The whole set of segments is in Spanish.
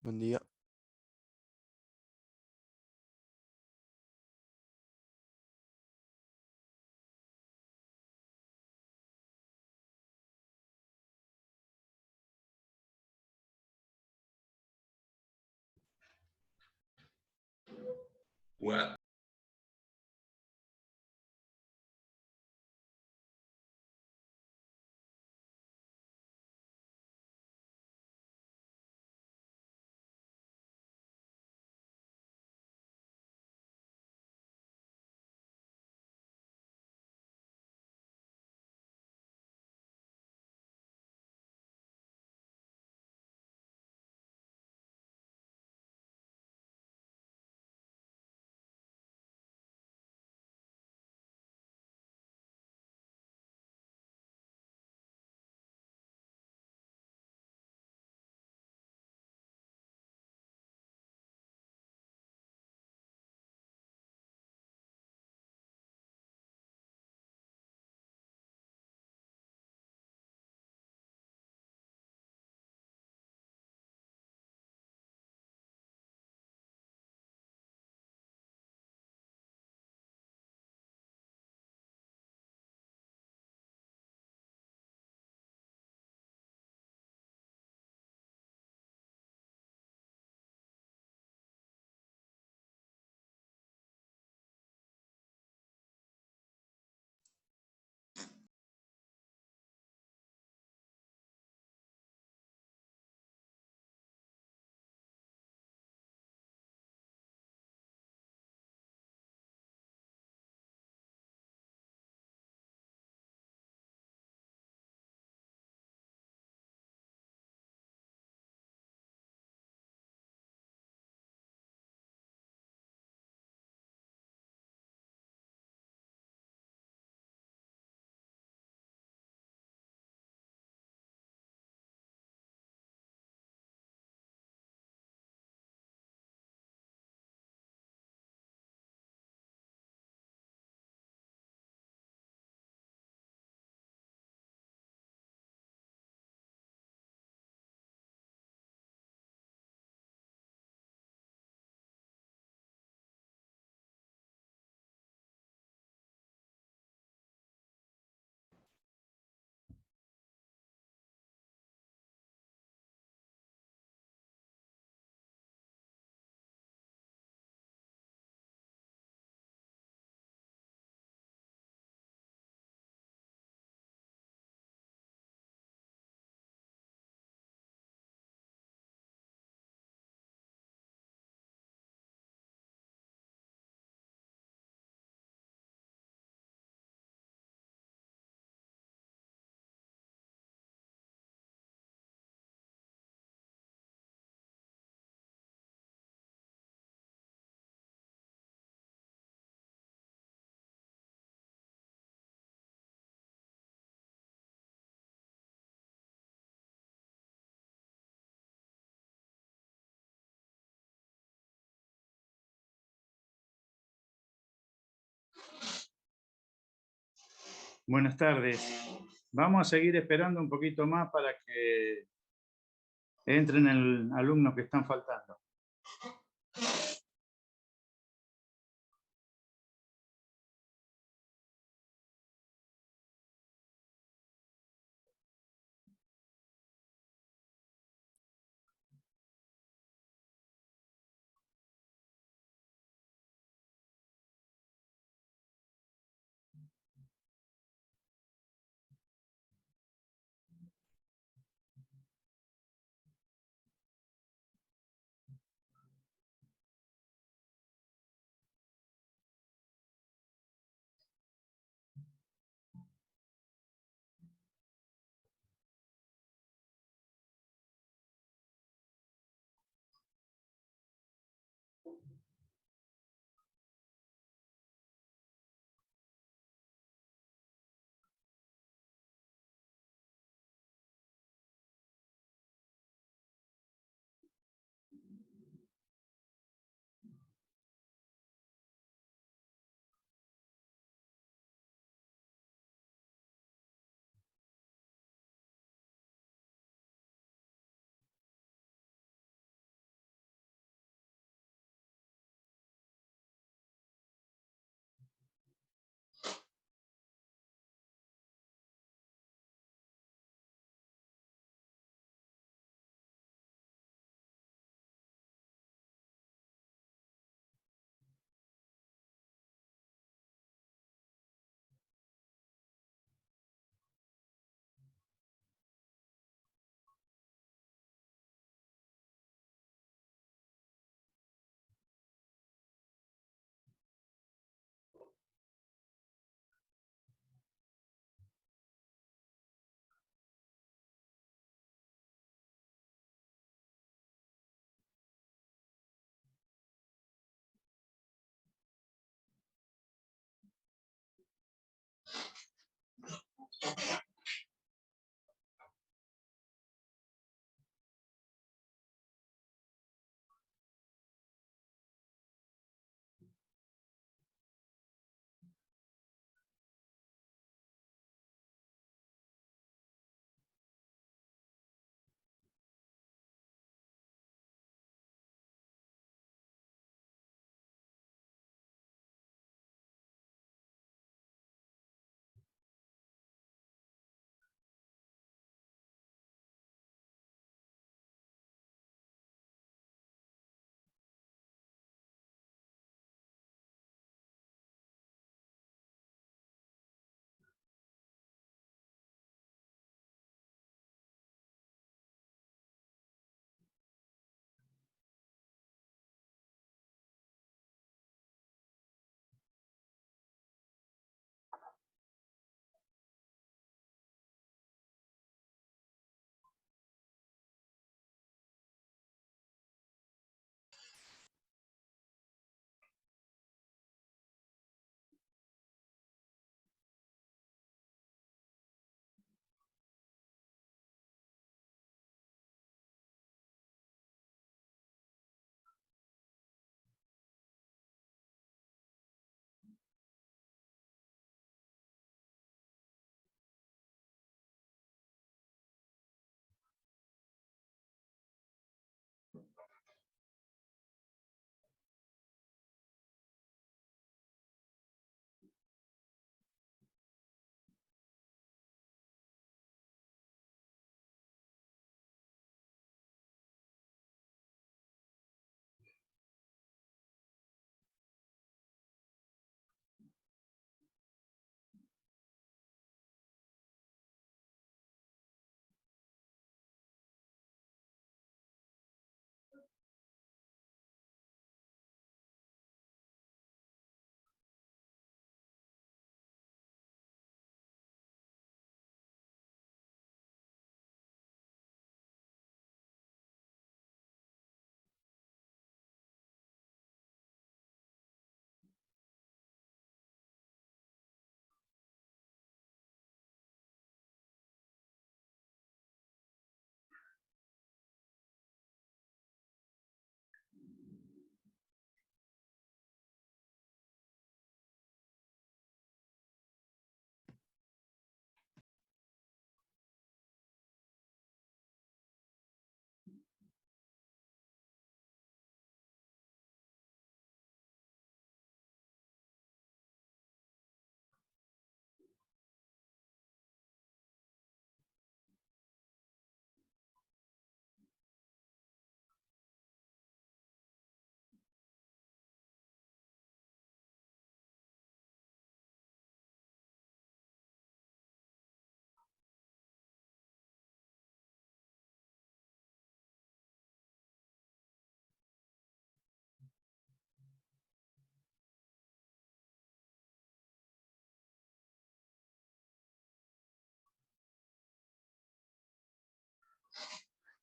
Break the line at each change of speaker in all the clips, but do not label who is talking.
Buen día.
Bueno,
Buenas tardes. Vamos a seguir esperando un poquito más para que entren el alumnos que están faltando.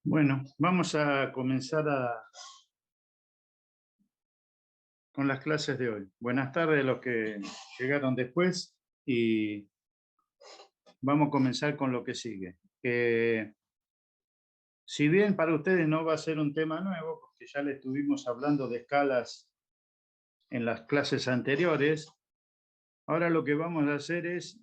Bueno, vamos a comenzar con las clases de hoy. Buenas tardes a los que llegaron después y vamos a comenzar con lo que sigue. Si bien para ustedes no va a ser un tema nuevo, porque ya le estuvimos hablando de escalas en las clases anteriores, ahora lo que vamos a hacer es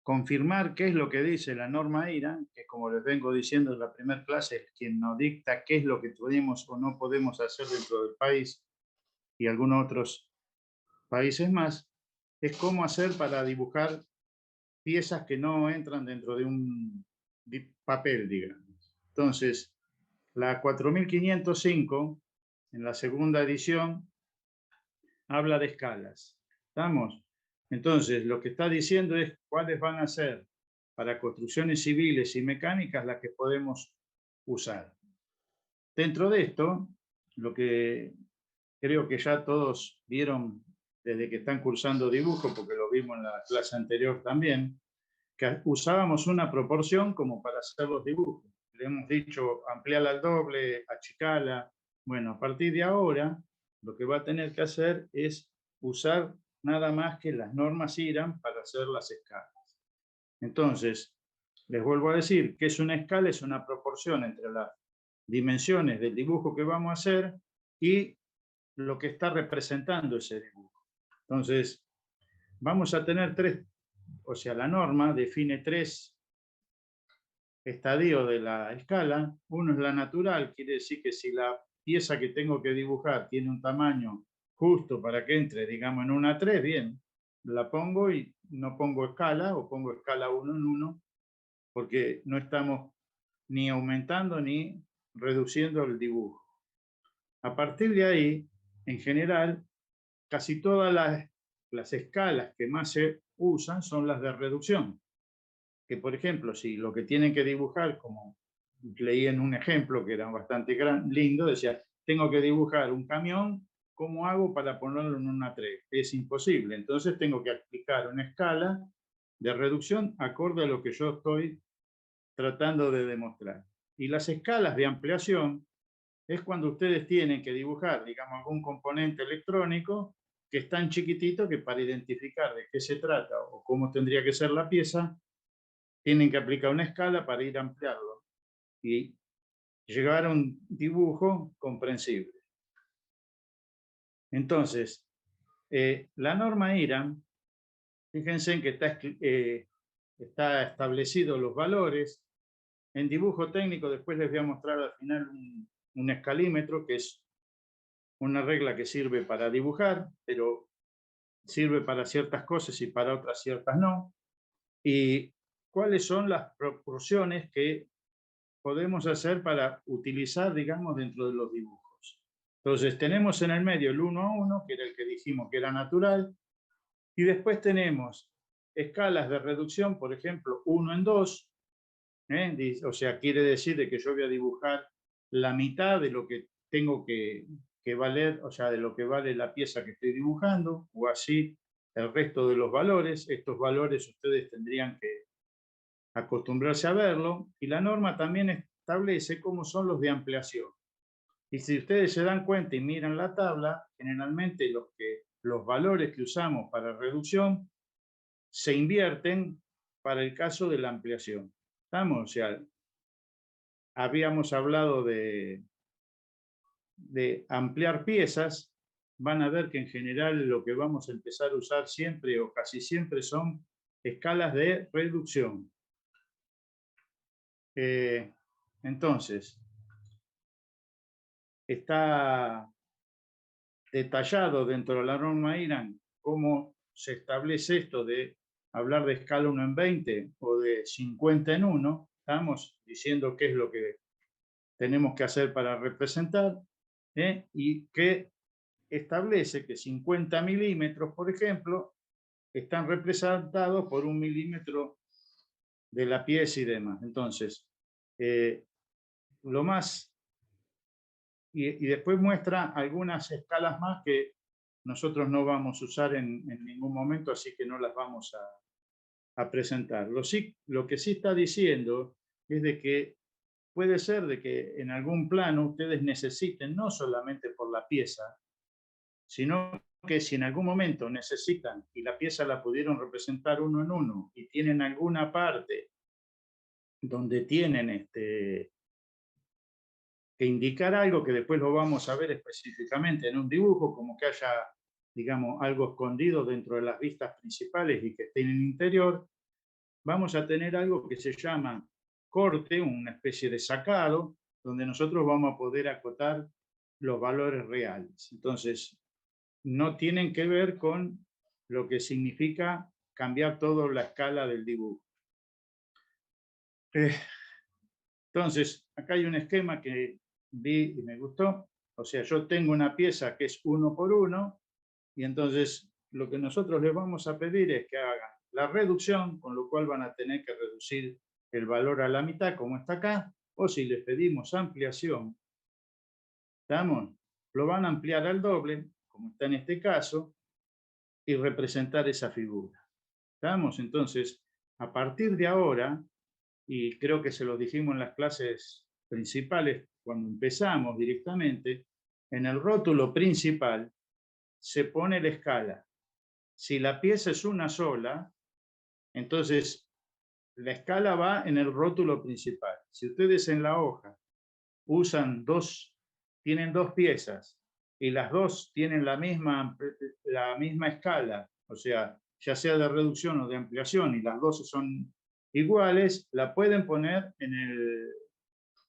confirmar qué es lo que dice la norma IRA, que como les vengo diciendo en la primera clase, es quien nos dicta qué es lo que podemos o no podemos hacer dentro del país y algunos otros países más, es cómo hacer para dibujar piezas que no entran dentro de un papel, digamos. Entonces, la 4505, en la segunda edición, habla de escalas. ¿Estamos? Entonces, lo que está diciendo es cuáles van a ser para construcciones civiles y mecánicas las que podemos usar. Dentro de esto, lo que creo que ya todos vieron desde que están cursando dibujo, porque lo vimos en la clase anterior también, que usábamos una proporción como para hacer los dibujos. Le hemos dicho ampliarla al doble, achicarla. Bueno, a partir de ahora, lo que va a tener que hacer es usar nada más que las normas IRAM para hacer las escalas. Entonces, les vuelvo a decir que es una escala, es una proporción entre las dimensiones del dibujo que vamos a hacer y lo que está representando ese dibujo. Entonces, vamos a tener tres, o sea, la norma define tres estadios de la escala. Uno es la natural, quiere decir que si la pieza que tengo que dibujar tiene un tamaño justo para que entre, digamos, en una 3, bien, la pongo y no pongo escala o pongo escala 1 en 1, porque no estamos ni aumentando ni reduciendo el dibujo. A partir de ahí, en general, casi todas las escalas que más se usan son las de reducción. Que, por ejemplo, si lo que tienen que dibujar, como leí en un ejemplo que era bastante lindo, decía, tengo que dibujar un camión, ¿cómo hago para ponerlo en una 3? Es imposible. Entonces tengo que aplicar una escala de reducción acorde a lo que yo estoy tratando de demostrar. Y las escalas de ampliación es cuando ustedes tienen que dibujar, digamos, algún componente electrónico que es tan chiquitito que para identificar de qué se trata o cómo tendría que ser la pieza, tienen que aplicar una escala para ir a ampliarlo y llegar a un dibujo comprensible. Entonces, la norma IRAM, fíjense en que está establecido los valores. En dibujo técnico, después les voy a mostrar al final un escalímetro, que es una regla que sirve para dibujar, pero sirve para ciertas cosas y para otras ciertas no. Y cuáles son las proporciones que podemos hacer para utilizar, digamos, dentro de los dibujos. Entonces, tenemos en el medio el 1 a 1, que era el que dijimos que era natural, y después tenemos escalas de reducción, por ejemplo, 1 en 2, o sea, quiere decir de que yo voy a dibujar la mitad de lo que tengo que valer, o sea, de lo que vale la pieza que estoy dibujando, o así el resto de los valores. Estos valores ustedes tendrían que acostumbrarse a verlo, y la norma también establece cómo son los de ampliación. Y si ustedes se dan cuenta y miran la tabla, generalmente los valores que usamos para reducción se invierten para el caso de la ampliación. ¿Estamos? O sea, habíamos hablado de ampliar piezas. Van a ver que en general lo que vamos a empezar a usar siempre o casi siempre son escalas de reducción. Entonces, está detallado dentro de la norma IRAM cómo se establece esto de hablar de escala 1 en 20 o de 50 en 1. Estamos diciendo qué es lo que tenemos que hacer para representar, y que establece que 50 milímetros, por ejemplo, están representados por 1 milímetro de la pieza y demás. Entonces, lo más y después muestra algunas escalas más que nosotros no vamos a usar en ningún momento, así que no las vamos a presentar. Lo que sí está diciendo es de que puede ser de que en algún plano ustedes necesiten, no solamente por la pieza, sino que si en algún momento necesitan y la pieza la pudieron representar 1 en 1 y tienen alguna parte donde tienen que indicar algo que después lo vamos a ver específicamente en un dibujo, como que haya, digamos, algo escondido dentro de las vistas principales y que esté en el interior, vamos a tener algo que se llama corte, una especie de sacado, donde nosotros vamos a poder acotar los valores reales. Entonces, no tienen que ver con lo que significa cambiar toda la escala del dibujo. Entonces, acá hay un esquema que vi y me gustó. O sea, yo tengo una pieza que es 1 por 1, y entonces lo que nosotros les vamos a pedir es que hagan la reducción, con lo cual van a tener que reducir el valor a la mitad, como está acá, o si les pedimos ampliación, ¿estamos? Lo van a ampliar al doble, como está en este caso, y representar esa figura. ¿Estamos? Entonces, a partir de ahora, y creo que se lo dijimos en las clases principales cuando empezamos directamente, en el rótulo principal se pone la escala. Si la pieza es una sola, entonces la escala va en el rótulo principal. Si ustedes en la hoja tienen dos piezas y las dos tienen la misma escala, o sea, ya sea de reducción o de ampliación, y las dos son iguales, la pueden poner en el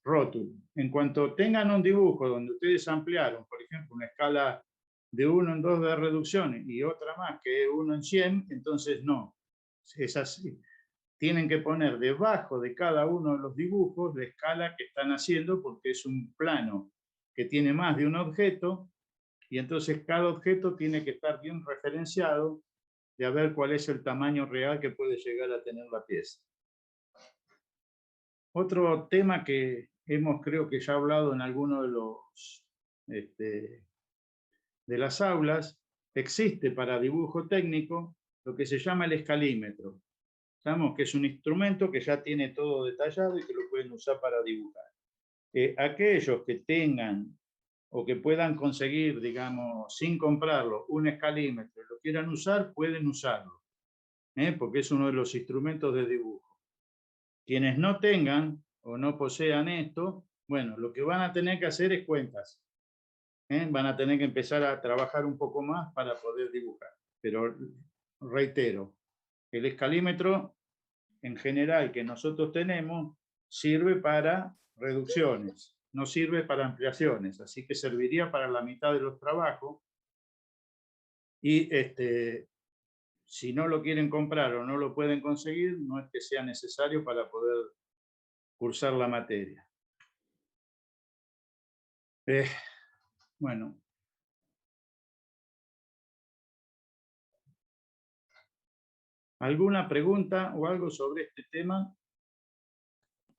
rótulo. En cuanto tengan un dibujo donde ustedes ampliaron, por ejemplo, una escala de 1 en 2 de reducción y otra más que 1 en 100, entonces no. Es así. Tienen que poner debajo de cada uno de los dibujos la escala que están haciendo, porque es un plano que tiene más de un objeto, y entonces cada objeto tiene que estar bien referenciado de a ver cuál es el tamaño real que puede llegar a tener la pieza. Otro tema que hemos, creo que ya hablado en alguno de las aulas, existe para dibujo técnico lo que se llama el escalímetro. Sabemos que es un instrumento que ya tiene todo detallado y que lo pueden usar para dibujar. Aquellos que tengan o que puedan conseguir, digamos, sin comprarlo, un escalímetro y lo quieran usar, pueden usarlo, porque es uno de los instrumentos de dibujo. Quienes no tengan o no posean esto, bueno, lo que van a tener que hacer es cuentas. Van a tener que empezar a trabajar un poco más para poder dibujar. Pero reitero, el escalímetro en general que nosotros tenemos sirve para reducciones, no sirve para ampliaciones, así que serviría para la mitad de los trabajos. Y si no lo quieren comprar o no lo pueden conseguir, no es que sea necesario para poder cursar la materia. Bueno. ¿Alguna pregunta o algo sobre este tema?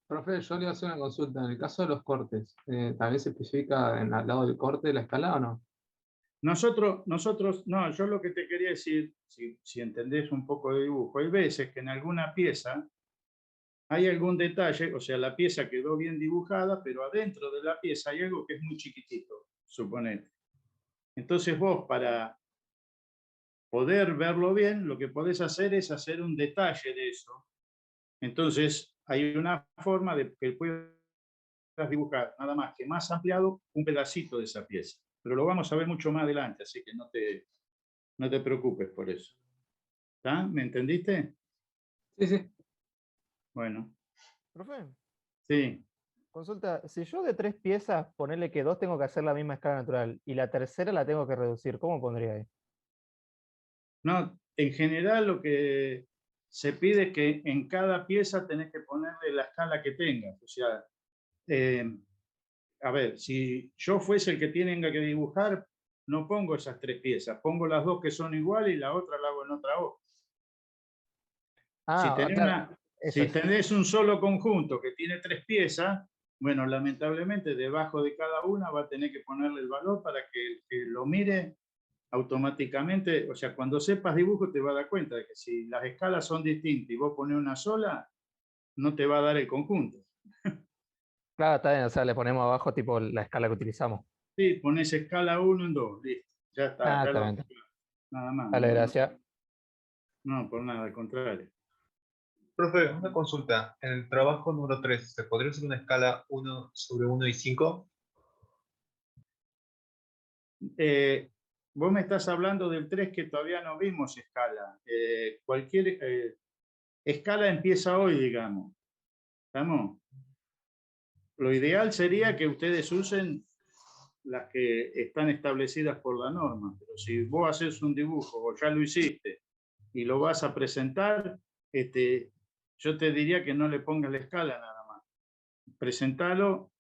Profe, yo le voy a hacer una consulta. En el caso de los cortes, ¿también se especifica en al lado del corte de la escala o no?
Nosotros, no, yo lo que te quería decir, si entendés un poco de dibujo, hay veces que en alguna pieza hay algún detalle, o sea, la pieza quedó bien dibujada, pero adentro de la pieza hay algo que es muy chiquitito, suponete. Entonces vos, para poder verlo bien, lo que podés hacer es hacer un detalle de eso. Entonces, hay una forma de que puedas dibujar nada más que más ampliado un pedacito de esa pieza. Pero lo vamos a ver mucho más adelante, así que no te preocupes por eso. ¿Está? ¿Me entendiste?
Sí, sí.
Bueno,
Profe,
sí.
consulta, si yo de 3 piezas, ponerle que 2 tengo que hacer la misma escala natural y la tercera la tengo que reducir, ¿cómo pondría ahí?
No, en general lo que se pide es que en cada pieza tenés que ponerle la escala que tengas. O sea, a ver, si yo fuese el que tenga que dibujar, no pongo esas 3 piezas, pongo las 2 que son iguales y la otra la hago en otra hoja. Si tenés,
Claro, eso
si
es.
tenés un solo conjunto que tiene 3 piezas, bueno, lamentablemente debajo de cada una va a tener que ponerle el valor para que el que lo mire automáticamente, o sea, cuando sepas dibujo te vas a dar cuenta de que si las escalas son distintas y vos pones una sola, no te va a dar el conjunto.
Claro, está bien, o sea, le ponemos abajo tipo la escala que utilizamos.
Sí, pones escala 1 en 2, listo, ya está, ya
Está
lo
bien.
nada más,
Dale, gracias.
no, por nada, al contrario.
Profe, una consulta. En el trabajo número 3, ¿se podría hacer una escala 1 sobre 1 y 5?
Vos me estás hablando del 3 que todavía no vimos escala. Cualquier escala empieza hoy, digamos. ¿Estamos? Lo ideal sería que ustedes usen las que están establecidas por la norma, pero si vos haces un dibujo o ya lo hiciste y lo vas a presentar, yo te diría que no le pongas la escala nada más. Presentalo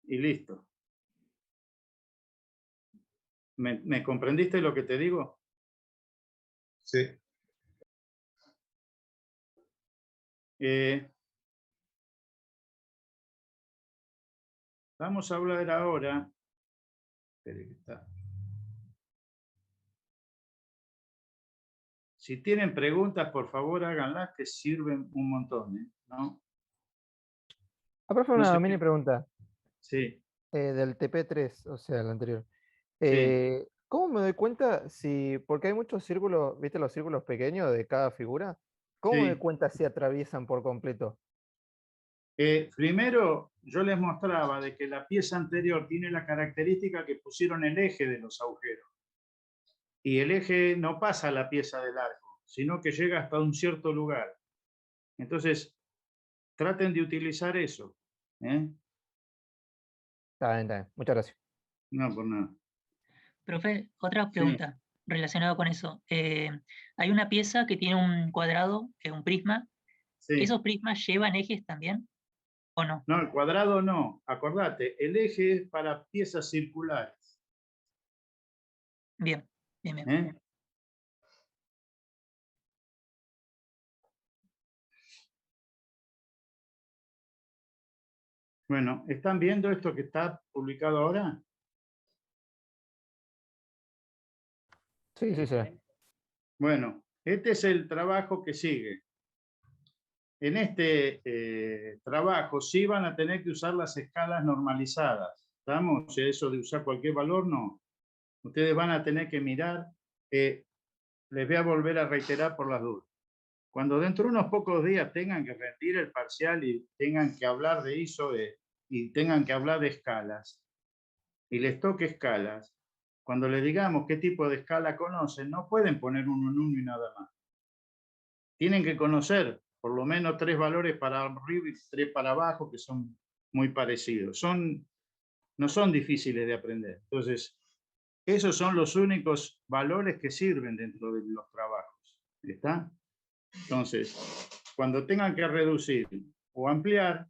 y listo. ¿Me comprendiste lo que te digo?
Sí.
Vamos a hablar ahora. Si tienen preguntas, por favor háganlas, que sirven un montón, ¿no?
Profe,
No
una
sé
mini
qué.
pregunta
Sí,
del TP3, o sea, el anterior.
sí.
¿Cómo me doy cuenta si, porque hay muchos círculos, viste los círculos pequeños de cada figura? ¿Cómo me
Sí.
cuenta si atraviesan por completo?
Primero, yo les mostraba de que la pieza anterior tiene la característica que pusieron el eje de los agujeros. Y el eje no pasa a la pieza de largo, sino que llega hasta un cierto lugar. Entonces, traten de utilizar eso. ¿Eh?
Está bien, está bien. Muchas gracias.
No, por nada.
Profe, otra
Sí,
pregunta relacionada con eso. Hay una pieza que tiene un cuadrado, que es un prisma.
sí.
¿Esos prismas llevan ejes también o no?
No, el cuadrado no. Acordate, el eje es para piezas circulares.
Bien, bien, bien.
¿Eh? Bueno, ¿están viendo esto que está publicado ahora?
Sí, sí, sí.
Bueno, este es el trabajo que sigue. En este trabajo sí van a tener que usar las escalas normalizadas. ¿Estamos? Eso de usar cualquier valor, no. Ustedes van a tener que mirar. Les voy a volver a reiterar por las dudas. Cuando dentro de unos pocos días tengan que rendir el parcial y tengan que hablar de ISO y tengan que hablar de escalas, y les toque escalas, cuando le digamos qué tipo de escala conocen, no pueden poner uno en uno y nada más. Tienen que conocer por lo menos 3 valores para arriba y 3 para abajo, que son muy parecidos. No son difíciles de aprender. Entonces, esos son los únicos valores que sirven dentro de los trabajos. ¿Está? Entonces, cuando tengan que reducir o ampliar,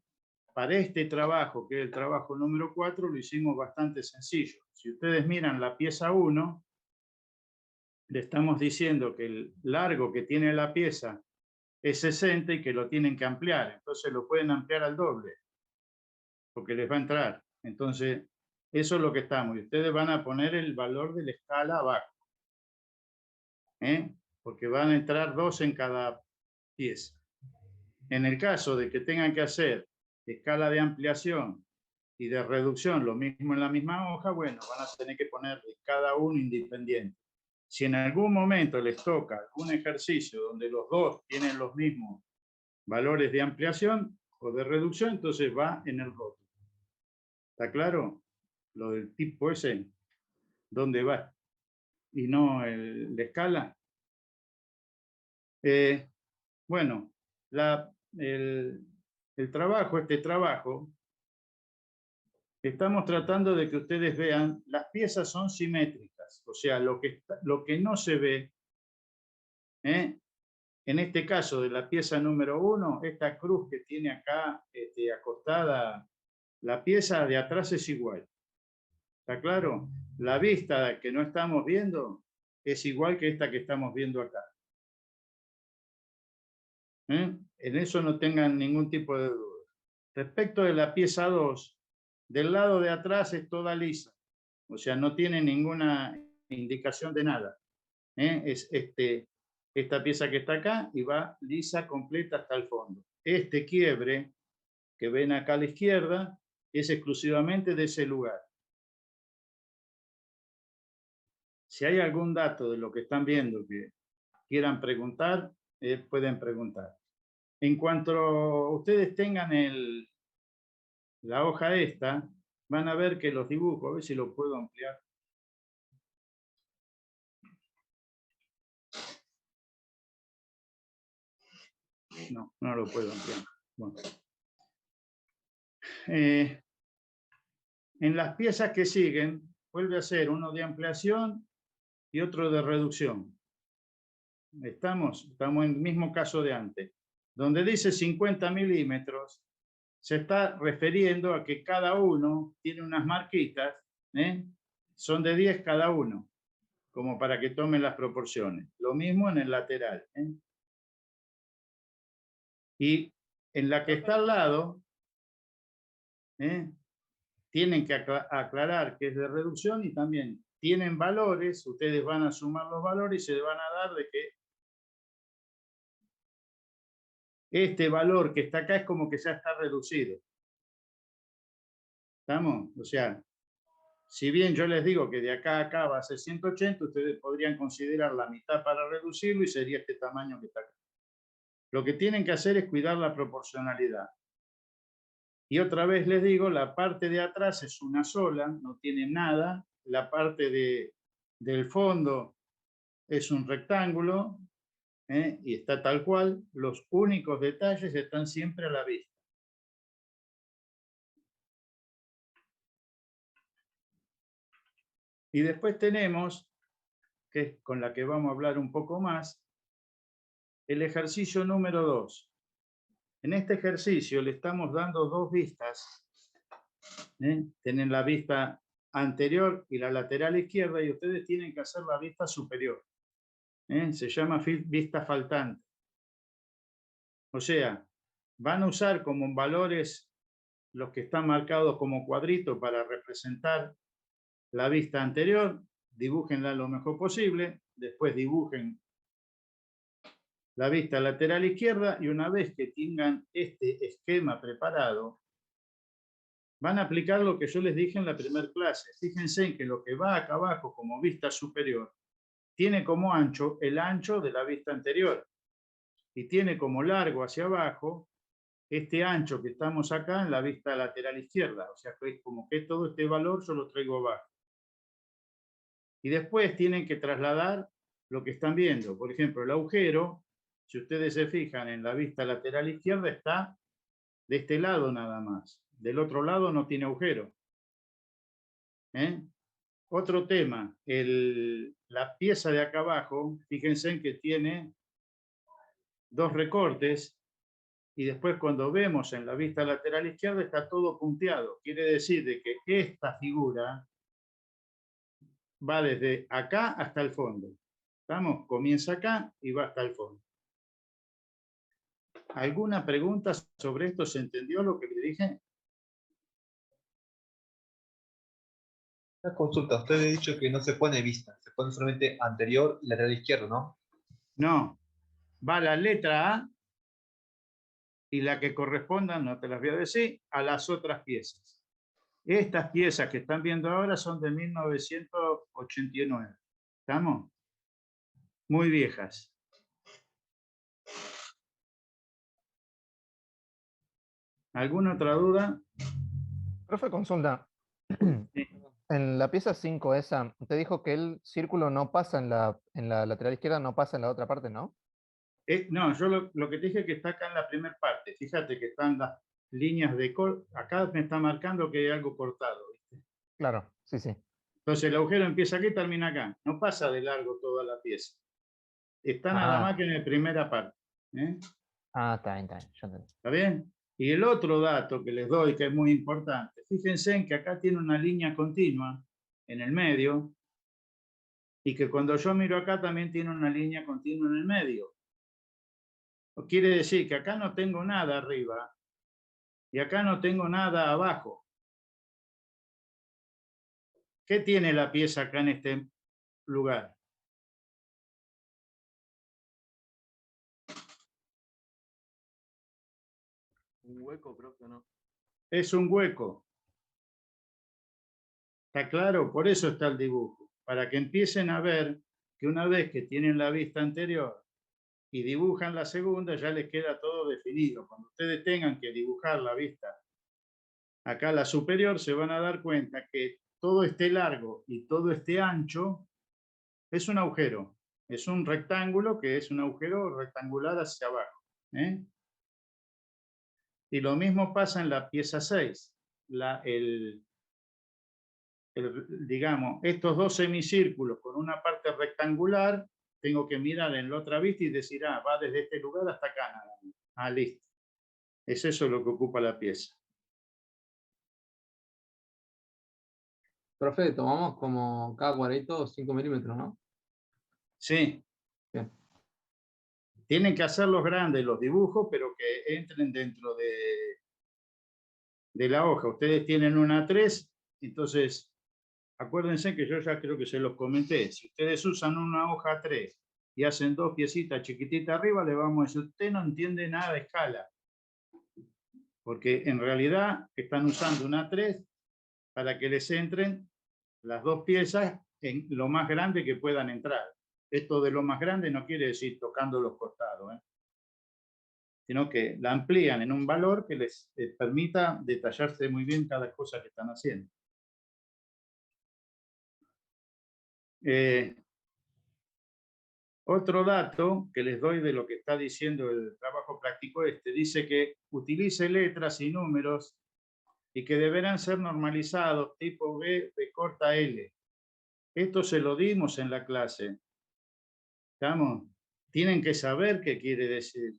para este trabajo, que es el trabajo número 4, lo hicimos bastante sencillo. Si ustedes miran la pieza 1, le estamos diciendo que el largo que tiene la pieza es 60 y que lo tienen que ampliar. Entonces lo pueden ampliar al doble, porque les va a entrar. Entonces, eso es lo que estamos. Y ustedes van a poner el valor de la escala abajo. Porque van a entrar 2 en cada pieza. En el caso de que tengan que hacer escala de ampliación y de reducción, lo mismo en la misma hoja, bueno, van a tener que poner cada uno independiente. Si en algún momento les toca algún ejercicio donde los dos tienen los mismos valores de ampliación o de reducción, entonces va en el rótulo. ¿Está claro? Lo del tipo ese, ¿dónde va? Y no la escala. Bueno, el trabajo, este trabajo, estamos tratando de que ustedes vean, las piezas son simétricas, o sea, lo que no se ve, en este caso de la pieza número 1, esta cruz que tiene acá acostada, la pieza de atrás es igual. ¿Está claro? La vista que no estamos viendo es igual que esta que estamos viendo acá. En eso no tengan ningún tipo de duda. Respecto de la pieza 2, del lado de atrás es toda lisa. O sea, no tiene ninguna indicación de nada. Es esta pieza que está acá y va lisa, completa hasta el fondo. Este quiebre que ven acá a la izquierda es exclusivamente de ese lugar. Si hay algún dato de lo que están viendo que quieran preguntar, pueden preguntar. En cuanto ustedes tengan la hoja esta, van a ver que los dibujos, a ver si lo puedo ampliar. No, no lo puedo ampliar. Bueno. En las piezas que siguen, vuelve a ser uno de ampliación y otro de reducción. Estamos en el mismo caso de antes. Donde dice 50 milímetros, se está refiriendo a que cada uno tiene unas marquitas, son de 10 cada uno, como para que tomen las proporciones. Lo mismo en el lateral. Y en la que está al lado, tienen que aclarar que es de reducción y también tienen valores, ustedes van a sumar los valores y se van a dar de que este valor que está acá es como que ya está reducido. ¿Estamos? O sea, si bien yo les digo que de acá a acá va a ser 180, ustedes podrían considerar la mitad para reducirlo y sería este tamaño que está acá. Lo que tienen que hacer es cuidar la proporcionalidad. Y otra vez les digo, la parte de atrás es una sola, no tiene nada. La parte del fondo es un rectángulo, y está tal cual. Los únicos detalles están siempre a la vista. Y después tenemos, que es con la que vamos a hablar un poco más, el ejercicio número 2. En este ejercicio le estamos dando dos vistas. Tienen la vista anterior y la lateral izquierda y ustedes tienen que hacer la vista superior. Se llama vista faltante. O sea, van a usar como valores los que están marcados como cuadrito para representar la vista anterior, dibújenla lo mejor posible, después dibujen la vista lateral izquierda y una vez que tengan este esquema preparado, van a aplicar lo que yo les dije en la primera clase. Fíjense en que lo que va acá abajo como vista superior tiene como ancho el ancho de la vista anterior y tiene como largo hacia abajo este ancho que estamos acá en la vista lateral izquierda. O sea, que es como que todo este valor yo lo traigo abajo. Y después tienen que trasladar lo que están viendo. Por ejemplo, el agujero, si ustedes se fijan en la vista lateral izquierda, está de este lado nada más. Del otro lado no tiene agujero. Otro tema, la pieza de acá abajo, fíjense en que tiene dos recortes y después cuando vemos en la vista lateral izquierda está todo punteado. Quiere decir de que esta figura va desde acá hasta el fondo. ¿Estamos? Comienza acá y va hasta el fondo. ¿Alguna pregunta sobre esto? ¿Se entendió lo que le dije?
Una consulta, usted ha dicho que no se pone vista, se pone solamente anterior y lateral izquierdo, ¿no?
No. Va la letra A y la que corresponda, no te las voy a decir, a las otras piezas. Estas piezas que están viendo ahora son de 1989. ¿Estamos? Muy viejas. ¿Alguna otra duda?
Profe, consulta.
Sí.
En la pieza 5 esa, usted dijo que el círculo no pasa en la lateral izquierda, no pasa en la otra parte, ¿no?
No, yo lo que te dije es que está acá en la primera parte. Fíjate que están las líneas de acá me está marcando que hay algo cortado, ¿viste?
Claro, sí, sí.
Entonces el agujero empieza aquí y termina acá. No pasa de largo toda la pieza. Está nada más que en la primera parte.
Está bien, yo entendí.
¿Está bien? Y el otro dato que les doy, que es muy importante, fíjense en que acá tiene una línea continua en el medio y que cuando yo miro acá también tiene una línea continua en el medio. Quiere decir que acá no tengo nada arriba y acá no tengo nada abajo. ¿Qué tiene la pieza acá en este lugar?
Un hueco, profe, ¿no?
Es un hueco. ¿Está claro? Por eso está el dibujo. Para que empiecen a ver que una vez que tienen la vista anterior y dibujan la segunda, ya les queda todo definido. Cuando ustedes tengan que dibujar la vista acá la superior, se van a dar cuenta que todo este largo y todo este ancho es un agujero. Es un rectángulo que es un agujero rectangular hacia abajo. Y lo mismo pasa en la pieza 6. Digamos, estos dos semicírculos con una parte rectangular, tengo que mirar en la otra vista y decir, va desde este lugar hasta acá nada más. Listo. Es eso lo que ocupa la pieza.
Profe, tomamos como cada cuadrito 5 milímetros, ¿no?
Sí.
Bien.
Tienen que hacerlos grandes los dibujos, pero que entren dentro de la hoja. Ustedes tienen una 3, entonces acuérdense que yo ya creo que se los comenté. Si ustedes usan una hoja 3 y hacen dos piecitas chiquititas arriba, le vamos a decir, usted no entiende nada de escala. Porque en realidad están usando una 3 para que les entren las dos piezas en lo más grande que puedan entrar. Esto de lo más grande no quiere decir tocando los costados. sino que la amplían en un valor que les permita detallarse muy bien cada cosa que están haciendo. Otro dato que les doy de lo que está diciendo el trabajo práctico dice que utilice letras y números y que deberán ser normalizados tipo B, B corta L. Esto se lo dimos en la clase. ¿Estamos? Tienen que saber qué quiere decir.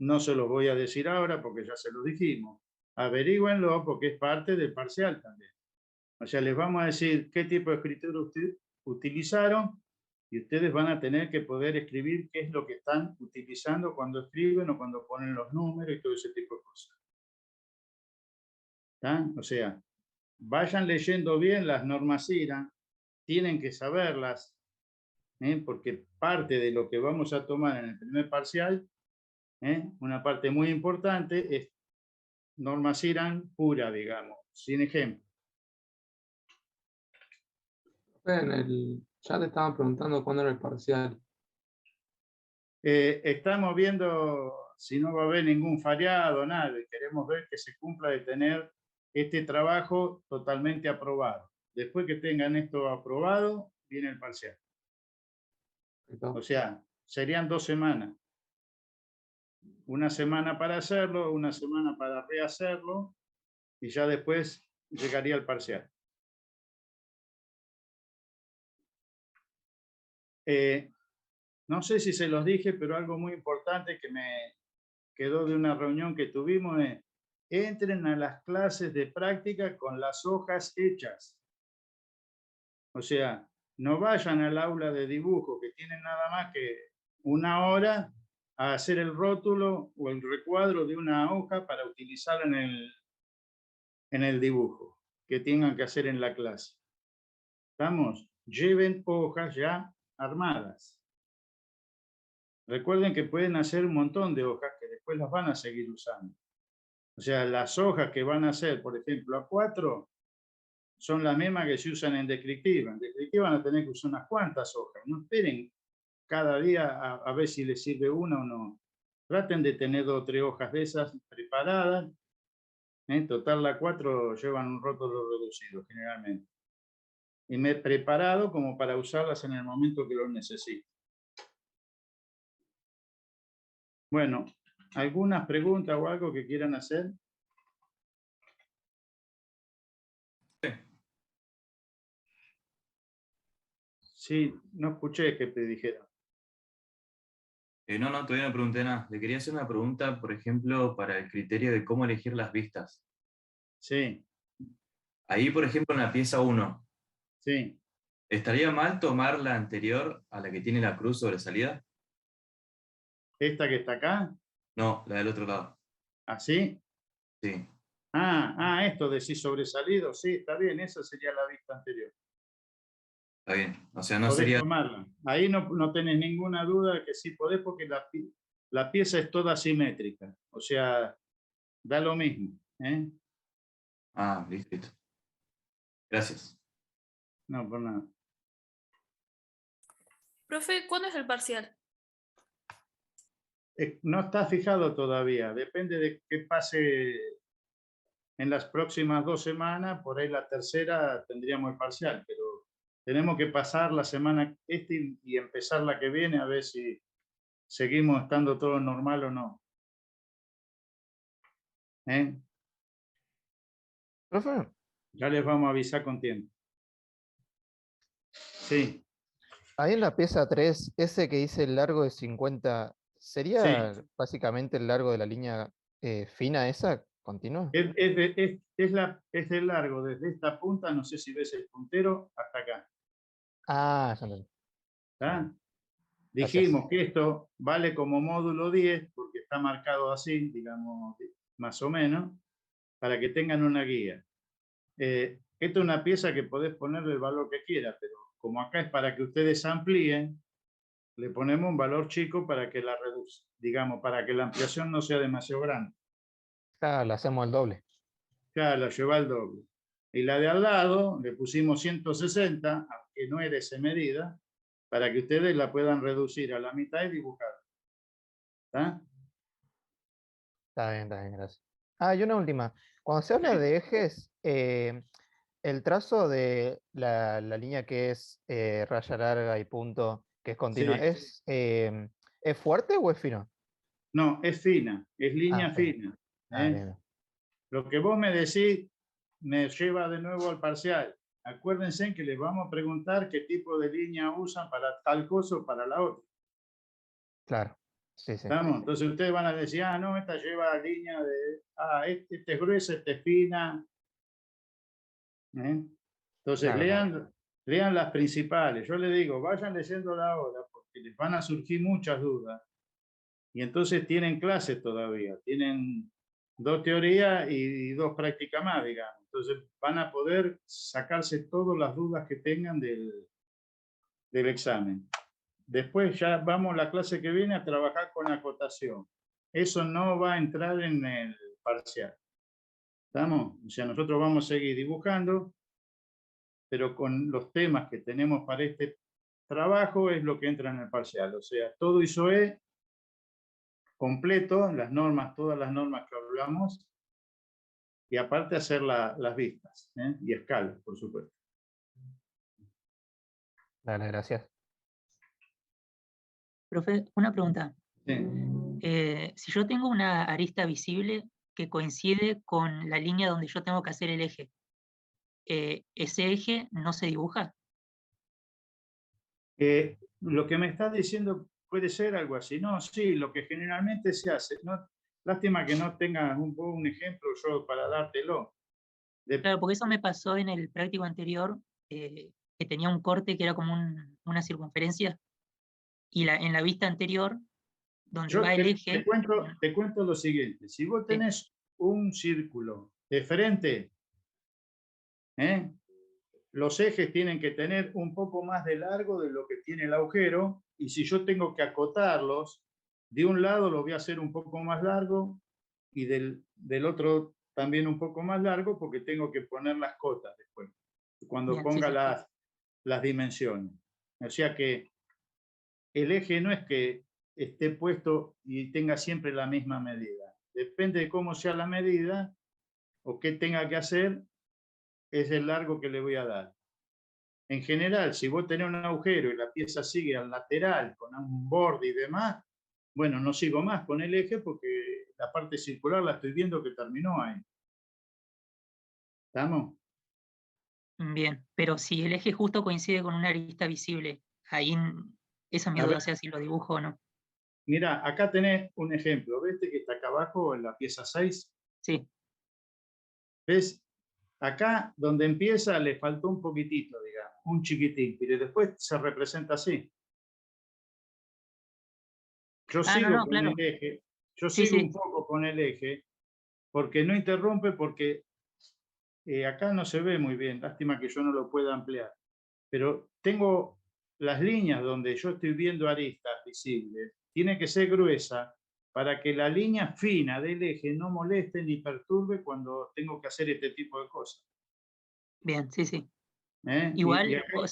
No se los voy a decir ahora porque ya se lo dijimos. Averígüenlo porque es parte del parcial también. O sea, les vamos a decir qué tipo de escritura utilizaron y ustedes van a tener que poder escribir qué es lo que están utilizando cuando escriben o cuando ponen los números y todo ese tipo de cosas. ¿Está? O sea, vayan leyendo bien las normas IRA, tienen que saberlas, porque parte de lo que vamos a tomar en el primer parcial, una parte muy importante es normas IRAN pura, digamos, sin ejemplo.
En el chat estaban preguntando cuándo era el parcial.
Estamos viendo si no va a haber ningún fallado, nada, y queremos ver que se cumpla de tener este trabajo totalmente aprobado. Después que tengan esto aprobado, viene el parcial. O sea, serían 2 semanas. Una semana para hacerlo, una semana para rehacerlo, y ya después llegaría el parcial. No sé si se los dije, pero algo muy importante que me quedó de una reunión que tuvimos es: entren a las clases de práctica con las hojas hechas. O sea, no vayan al aula de dibujo, que tienen nada más que 1 hora a hacer el rótulo o el recuadro de una hoja para utilizarla en el dibujo que tengan que hacer en la clase. ¿Estamos? Lleven hojas ya armadas. Recuerden que pueden hacer un montón de hojas que después las van a seguir usando. O sea, las hojas que van a hacer, por ejemplo, A4, son las mismas que se usan en descriptiva. En descriptiva van a tener que usar unas cuantas hojas. No esperen cada día a ver si les sirve una o no. Traten de tener 2 o 3 hojas de esas preparadas. En total, las 4 llevan un rótulo reducido, generalmente. Y me he preparado como para usarlas en el momento que lo necesito. Bueno, ¿algunas preguntas o algo que quieran hacer? Sí, no escuché que te dijeron.
No, todavía no pregunté nada. Le quería hacer una pregunta, por ejemplo, para el criterio de cómo elegir las vistas.
Sí.
Ahí, por ejemplo, en la pieza 1.
Sí.
¿Estaría mal tomar la anterior a la que tiene la cruz sobresalida?
¿Esta que está acá?
No, la del otro lado.
¿Así?
Sí.
Esto de sí sobresalido, sí, está bien, esa sería la vista anterior.
Está bien. O sea, no
Podés
sería...
tomarla. Ahí no tenés ninguna duda de que sí podés, porque la pieza es toda simétrica. O sea, da lo mismo.
Listo. Gracias.
No, por nada.
Profe, ¿cuándo es el parcial?
No está fijado todavía. Depende de qué pase en las próximas 2 semanas. Por ahí la tercera tendríamos el parcial, pero tenemos que pasar la semana y empezar la que viene a ver si seguimos estando todo normal o no.
Profe,
Ya les vamos a avisar con tiempo. Sí.
ahí en la pieza 3, ese que dice el largo de 50, ¿sería básicamente el largo de la línea fina esa, continua?
Es el largo desde esta punta, no sé si ves el puntero, hasta acá.
Ya entendí.
¿Está?
Gracias.
Dijimos que esto vale como módulo 10, porque está marcado así, digamos, más o menos, para que tengan una guía. Esta es una pieza que podés ponerle el valor que quieras, pero como acá es para que ustedes amplíen, le ponemos un valor chico para que la reduzca, digamos, para que la ampliación no sea demasiado grande.
Claro, le hacemos el doble.
Claro, la lleva al doble. Y la de al lado le pusimos 160, aunque no era esa medida, para que ustedes la puedan reducir a la mitad y dibujar. ¿Está?
Está bien, gracias. Ah, y una última. Cuando se habla de ejes, el trazo de la línea que es raya larga y punto, que es continua,
Sí.
¿es fuerte o es fino?
No, es fina, es línea
Está bien.
fina.
Ah, bien.
Lo que vos me decís me lleva de nuevo al parcial. Acuérdense que les vamos a preguntar qué tipo de línea usan para tal cosa o para la otra.
Claro. Sí.
¿Estamos? Entonces ustedes van a decir, no, esta lleva línea de, este es gruesa, este es fina. Entonces
Claro.
lean las principales. Yo les digo, vayan leyendo la hora porque les van a surgir muchas dudas. Y entonces tienen clases todavía, tienen 2 teorías y 2 prácticas más, digamos. Entonces van a poder sacarse todas las dudas que tengan del examen. Después ya vamos la clase que viene a trabajar con acotación. Eso no va a entrar en el parcial. ¿Estamos? O sea, nosotros vamos a seguir dibujando, pero con los temas que tenemos para este trabajo es lo que entra en el parcial. O sea, todo ISOE completo, las normas, todas las normas que hablamos, y aparte hacer las vistas, y escalas, por supuesto.
Dale, gracias.
Profe, una pregunta.
Sí.
Si yo tengo una arista visible que coincide con la línea donde yo tengo que hacer el eje, ¿ese eje no se dibuja?
Lo que me estás diciendo puede ser algo así. No, sí, lo que generalmente se hace. No, lástima que no tengas un ejemplo yo para dártelo.
Claro, porque eso me pasó en el práctico anterior, que tenía un corte que era como una circunferencia, y en la vista anterior, donde
Yo
va el eje,
te cuento lo siguiente. Si vos tenés un círculo de frente, los ejes tienen que tener un poco más de largo de lo que tiene el agujero, y si yo tengo que acotarlos, de un lado lo voy a hacer un poco más largo y del otro también un poco más largo, porque tengo que poner las cotas después, cuando
bien, sí,
ponga
sí.
las dimensiones. O sea que el eje no es que esté puesto y tenga siempre la misma medida. Depende de cómo sea la medida o qué tenga que hacer, es el largo que le voy a dar. En general, si vos tenés un agujero y la pieza sigue al lateral con un borde y demás, bueno, no sigo más con el eje porque la parte circular la estoy viendo que terminó ahí. ¿Estamos?
Bien, pero si el eje justo coincide con una arista visible, ahí esa es mi
A
duda,
ver.
o sea, si lo dibujo o no.
Mira, acá tenés un ejemplo. ¿Ves que está acá abajo en la pieza 6?
Sí,
¿Ves? Acá donde empieza le faltó un poquitito, digamos, un chiquitín, pero después se representa así. Yo sigo
no,
con
claro.
el eje, yo
Sí,
sigo un
sí,
poco con el eje, porque no interrumpe, porque acá no se ve muy bien, lástima que yo no lo pueda ampliar, pero tengo las líneas donde yo estoy viendo aristas visibles, tiene que ser gruesa para que la línea fina del eje no moleste ni perturbe cuando tengo que hacer este tipo de cosas.
bien, sí, sí.
Y
Igual,
acá,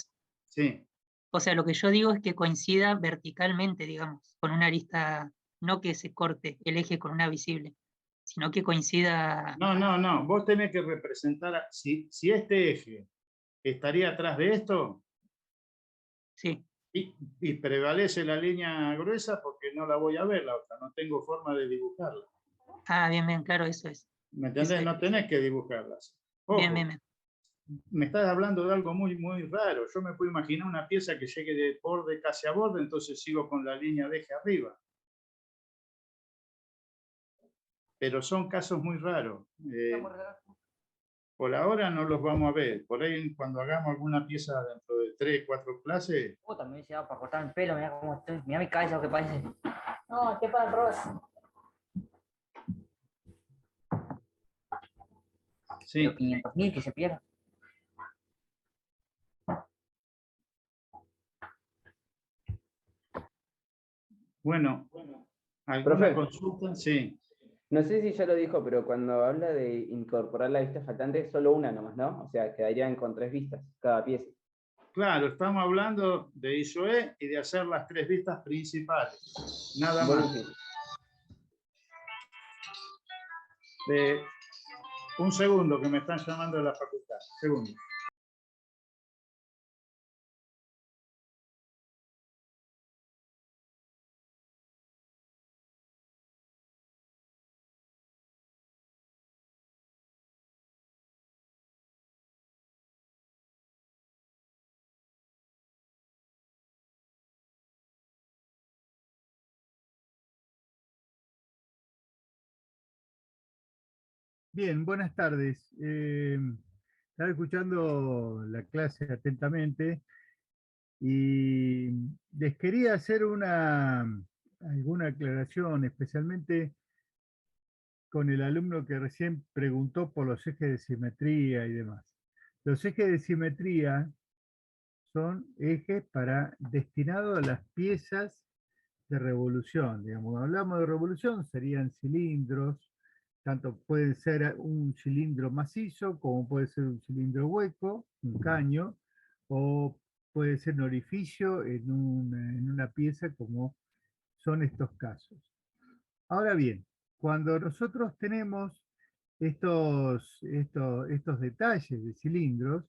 sí.
o sea, lo que yo digo es que coincida verticalmente, digamos, con una arista, no que se corte el eje con una visible, sino que coincida,
No. Vos tenés que representar, si este eje estaría atrás de esto
sí.
y prevalece la línea gruesa, porque no la voy a ver la otra, no tengo forma de dibujarla.
Bien, claro, eso es.
¿Me
Eso
entendés?
es.
No tenés que dibujarlas.
Bien.
Ojo, me estás hablando de algo muy, muy raro. Yo me puedo imaginar una pieza que llegue de borde casi a borde, entonces sigo con la línea de eje arriba. Pero son casos muy raros. Por ahora no los vamos a ver. Por ahí cuando hagamos alguna pieza dentro de 3, 4 clases.
Puta, me dice, para cortarme el pelo, mira cómo estoy. Mira mi cabeza, lo que parece. No, ¿qué para el rosa?
Sí.
500.000 que se pierda.
Bueno, ¿alguna
Profe,
consulta? Sí.
no sé si ya lo dijo, pero cuando habla de incorporar la vista faltante es solo una nomás, ¿no? O sea, quedarían con 3 vistas cada pieza.
Claro, estamos hablando de ISOE y de hacer las 3 vistas principales. Nada más.
Buenísimo.
Un segundo, que me están llamando de la facultad. Segundo.
Bien, buenas tardes. Estaba escuchando la clase atentamente y les quería hacer alguna aclaración, especialmente con el alumno que recién preguntó por los ejes de simetría y demás. Los ejes de simetría son ejes destinados a las piezas de revolución. Digamos, cuando hablamos de revolución serían cilindros, tanto puede ser un cilindro macizo como puede ser un cilindro hueco, un caño, o puede ser un orificio en una pieza como son estos casos. Ahora bien, cuando nosotros tenemos estos detalles de cilindros,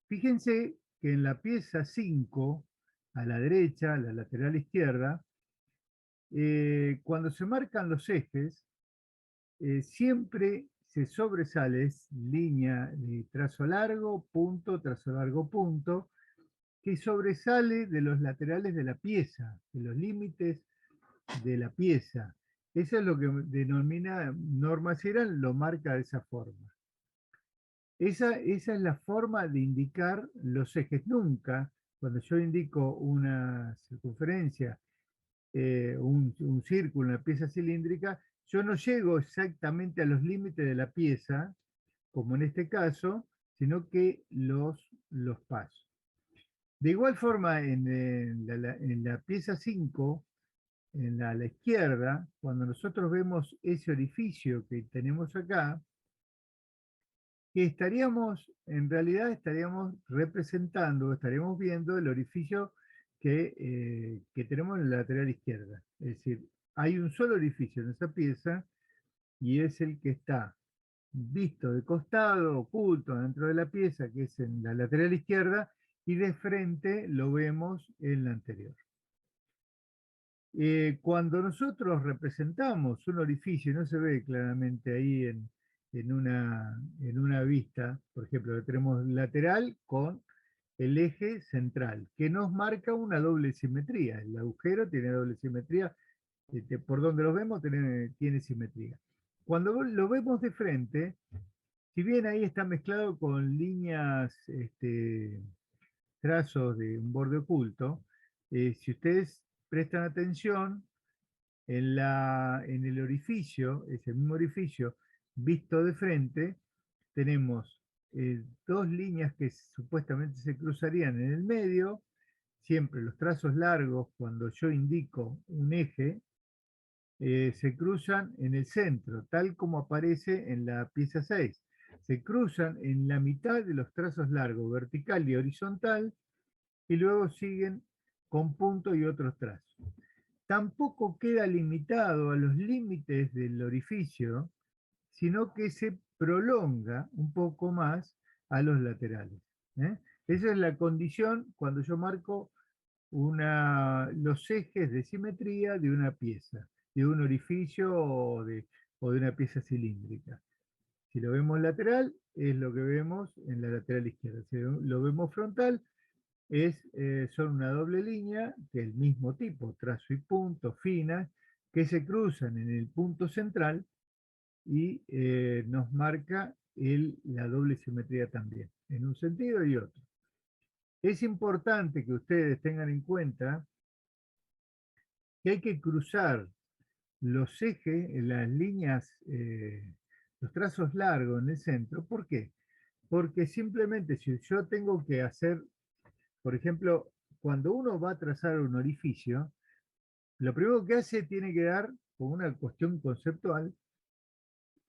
fíjense que en la pieza 5, a la derecha, a la lateral izquierda, cuando se marcan los ejes, siempre se sobresale línea de trazo largo, punto, que sobresale de los laterales de la pieza, de los límites de la pieza. Eso es lo que denomina Norma Sierra, lo marca de esa forma. Esa es la forma de indicar los ejes. Nunca, cuando yo indico una circunferencia, un círculo, una pieza cilíndrica, yo no llego exactamente a los límites de la pieza, como en este caso, sino que los paso. De igual forma, en la pieza 5, en la izquierda, cuando nosotros vemos ese orificio que tenemos acá, que en realidad estaríamos representando, estaríamos viendo el orificio que tenemos en la lateral izquierda. Es decir, hay un solo orificio en esa pieza y es el que está visto de costado, oculto dentro de la pieza, que es en la lateral izquierda, y de frente lo vemos en la anterior. Cuando nosotros representamos un orificio, no se ve claramente ahí en una vista, por ejemplo, tenemos lateral con el eje central, que nos marca una doble simetría. El agujero tiene doble simetría, por donde lo vemos tiene simetría. Cuando lo vemos de frente, si bien ahí está mezclado con líneas, trazos de un borde oculto, si ustedes prestan atención, en el orificio, ese mismo orificio visto de frente, tenemos dos líneas que supuestamente se cruzarían en el medio. Siempre los trazos largos, cuando yo indico un eje, se cruzan en el centro, tal como aparece en la pieza 6. Se cruzan en la mitad de los trazos largos, vertical y horizontal, y luego siguen con punto y otros trazos. Tampoco queda limitado a los límites del orificio, sino que se prolonga un poco más a los laterales. Esa es la condición cuando yo marco los ejes de simetría de una pieza, de un orificio o de una pieza cilíndrica. Si lo vemos lateral, es lo que vemos en la lateral izquierda. Si lo vemos frontal, son una doble línea del mismo tipo, trazo y punto, finas, que se cruzan en el punto central y nos marca la doble simetría también, en un sentido y otro. Es importante que ustedes tengan en cuenta que hay que cruzar los ejes, las líneas, los trazos largos en el centro. ¿Por qué? Porque simplemente si yo tengo que hacer, por ejemplo, cuando uno va a trazar un orificio, lo primero que hace tiene que dar, como una cuestión conceptual,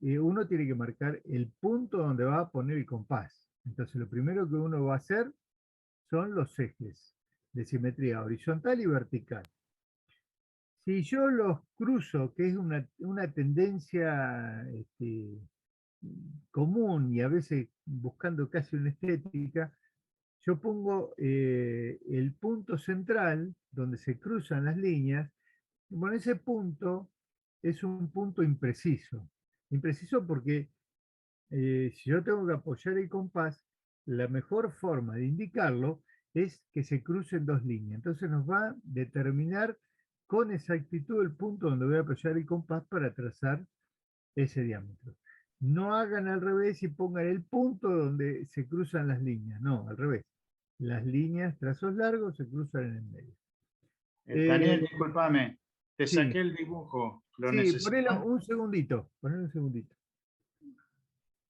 uno tiene que marcar el punto donde va a poner el compás. Entonces lo primero que uno va a hacer son los ejes de simetría horizontal y vertical. Si yo los cruzo, que es una tendencia común y a veces buscando casi una estética, yo pongo el punto central donde se cruzan las líneas. Y bueno, ese punto es un punto impreciso. Impreciso porque si yo tengo que apoyar el compás, la mejor forma de indicarlo es que se crucen dos líneas. Entonces nos va a determinar con exactitud el punto donde voy a apoyar el compás para trazar ese diámetro. No hagan al revés y pongan el punto donde se cruzan las líneas. No, al revés. Las líneas, trazos largos, se cruzan en el medio.
Daniel, discúlpame, te
sí.
saqué el dibujo. ¿Lo
Sí,
necesitas?
ponelo un segundito. Ponelo un segundito.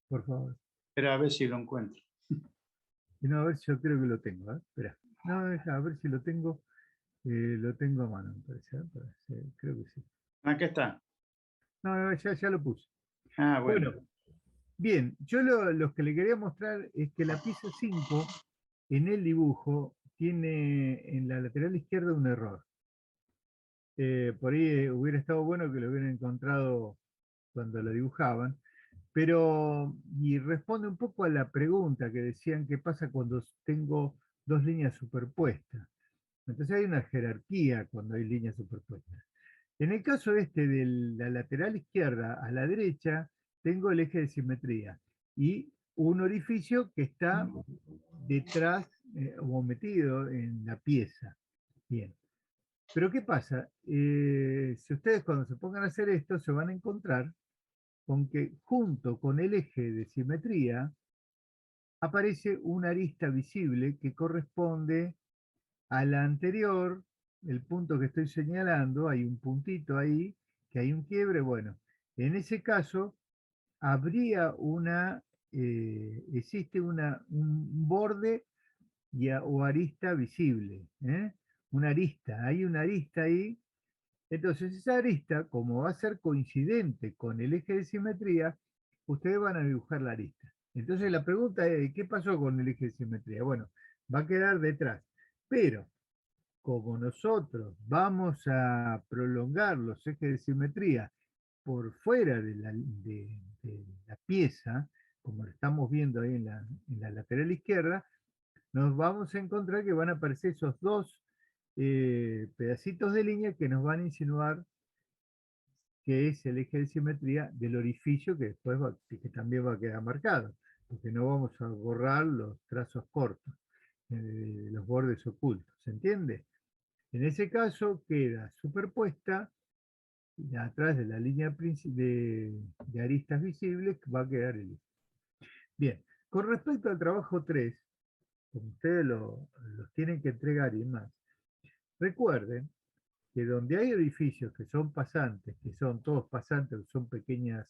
Por favor.
Espera a ver si lo encuentro.
Y no, a ver si yo creo que lo tengo. Espera. No, deja, a ver si lo tengo. Lo tengo a mano, me parece. Creo que sí.
Aquí está.
No, ya lo puse.
Ah, bueno.
Bueno, bien. Yo lo que le quería mostrar es que la pieza 5 en el dibujo tiene en la lateral izquierda un error. Por ahí hubiera estado bueno que lo hubieran encontrado cuando lo dibujaban, pero y responde un poco a la pregunta que decían qué pasa cuando tengo dos líneas superpuestas. Entonces hay una jerarquía cuando hay líneas superpuestas. En el caso de la lateral izquierda a la derecha, tengo el eje de simetría y un orificio que está detrás o metido en la pieza. Bien. Pero ¿qué pasa? Si ustedes cuando se pongan a hacer esto se van a encontrar con que junto con el eje de simetría aparece una arista visible que corresponde a la anterior, el punto que estoy señalando, hay un puntito ahí, que hay un quiebre. Bueno, en ese caso habría existe un borde o arista visible, una arista, hay una arista ahí. Entonces esa arista, como va a ser coincidente con el eje de simetría, ustedes van a dibujar la arista. Entonces la pregunta es, ¿qué pasó con el eje de simetría? Bueno, va a quedar detrás, pero como nosotros vamos a prolongar los ejes de simetría por fuera de la pieza, como lo estamos viendo ahí en la lateral izquierda, nos vamos a encontrar que van a aparecer esos dos pedacitos de línea que nos van a insinuar que es el eje de simetría del orificio que después que también va a quedar marcado, porque no vamos a borrar los trazos cortos, los bordes ocultos, ¿se entiende? En ese caso queda superpuesta atrás de la línea de aristas visibles, va a quedar el eje. Bien, con respecto al trabajo 3, como ustedes los tienen que entregar y más, recuerden que donde hay edificios que son pasantes, que son todos pasantes, que son pequeñas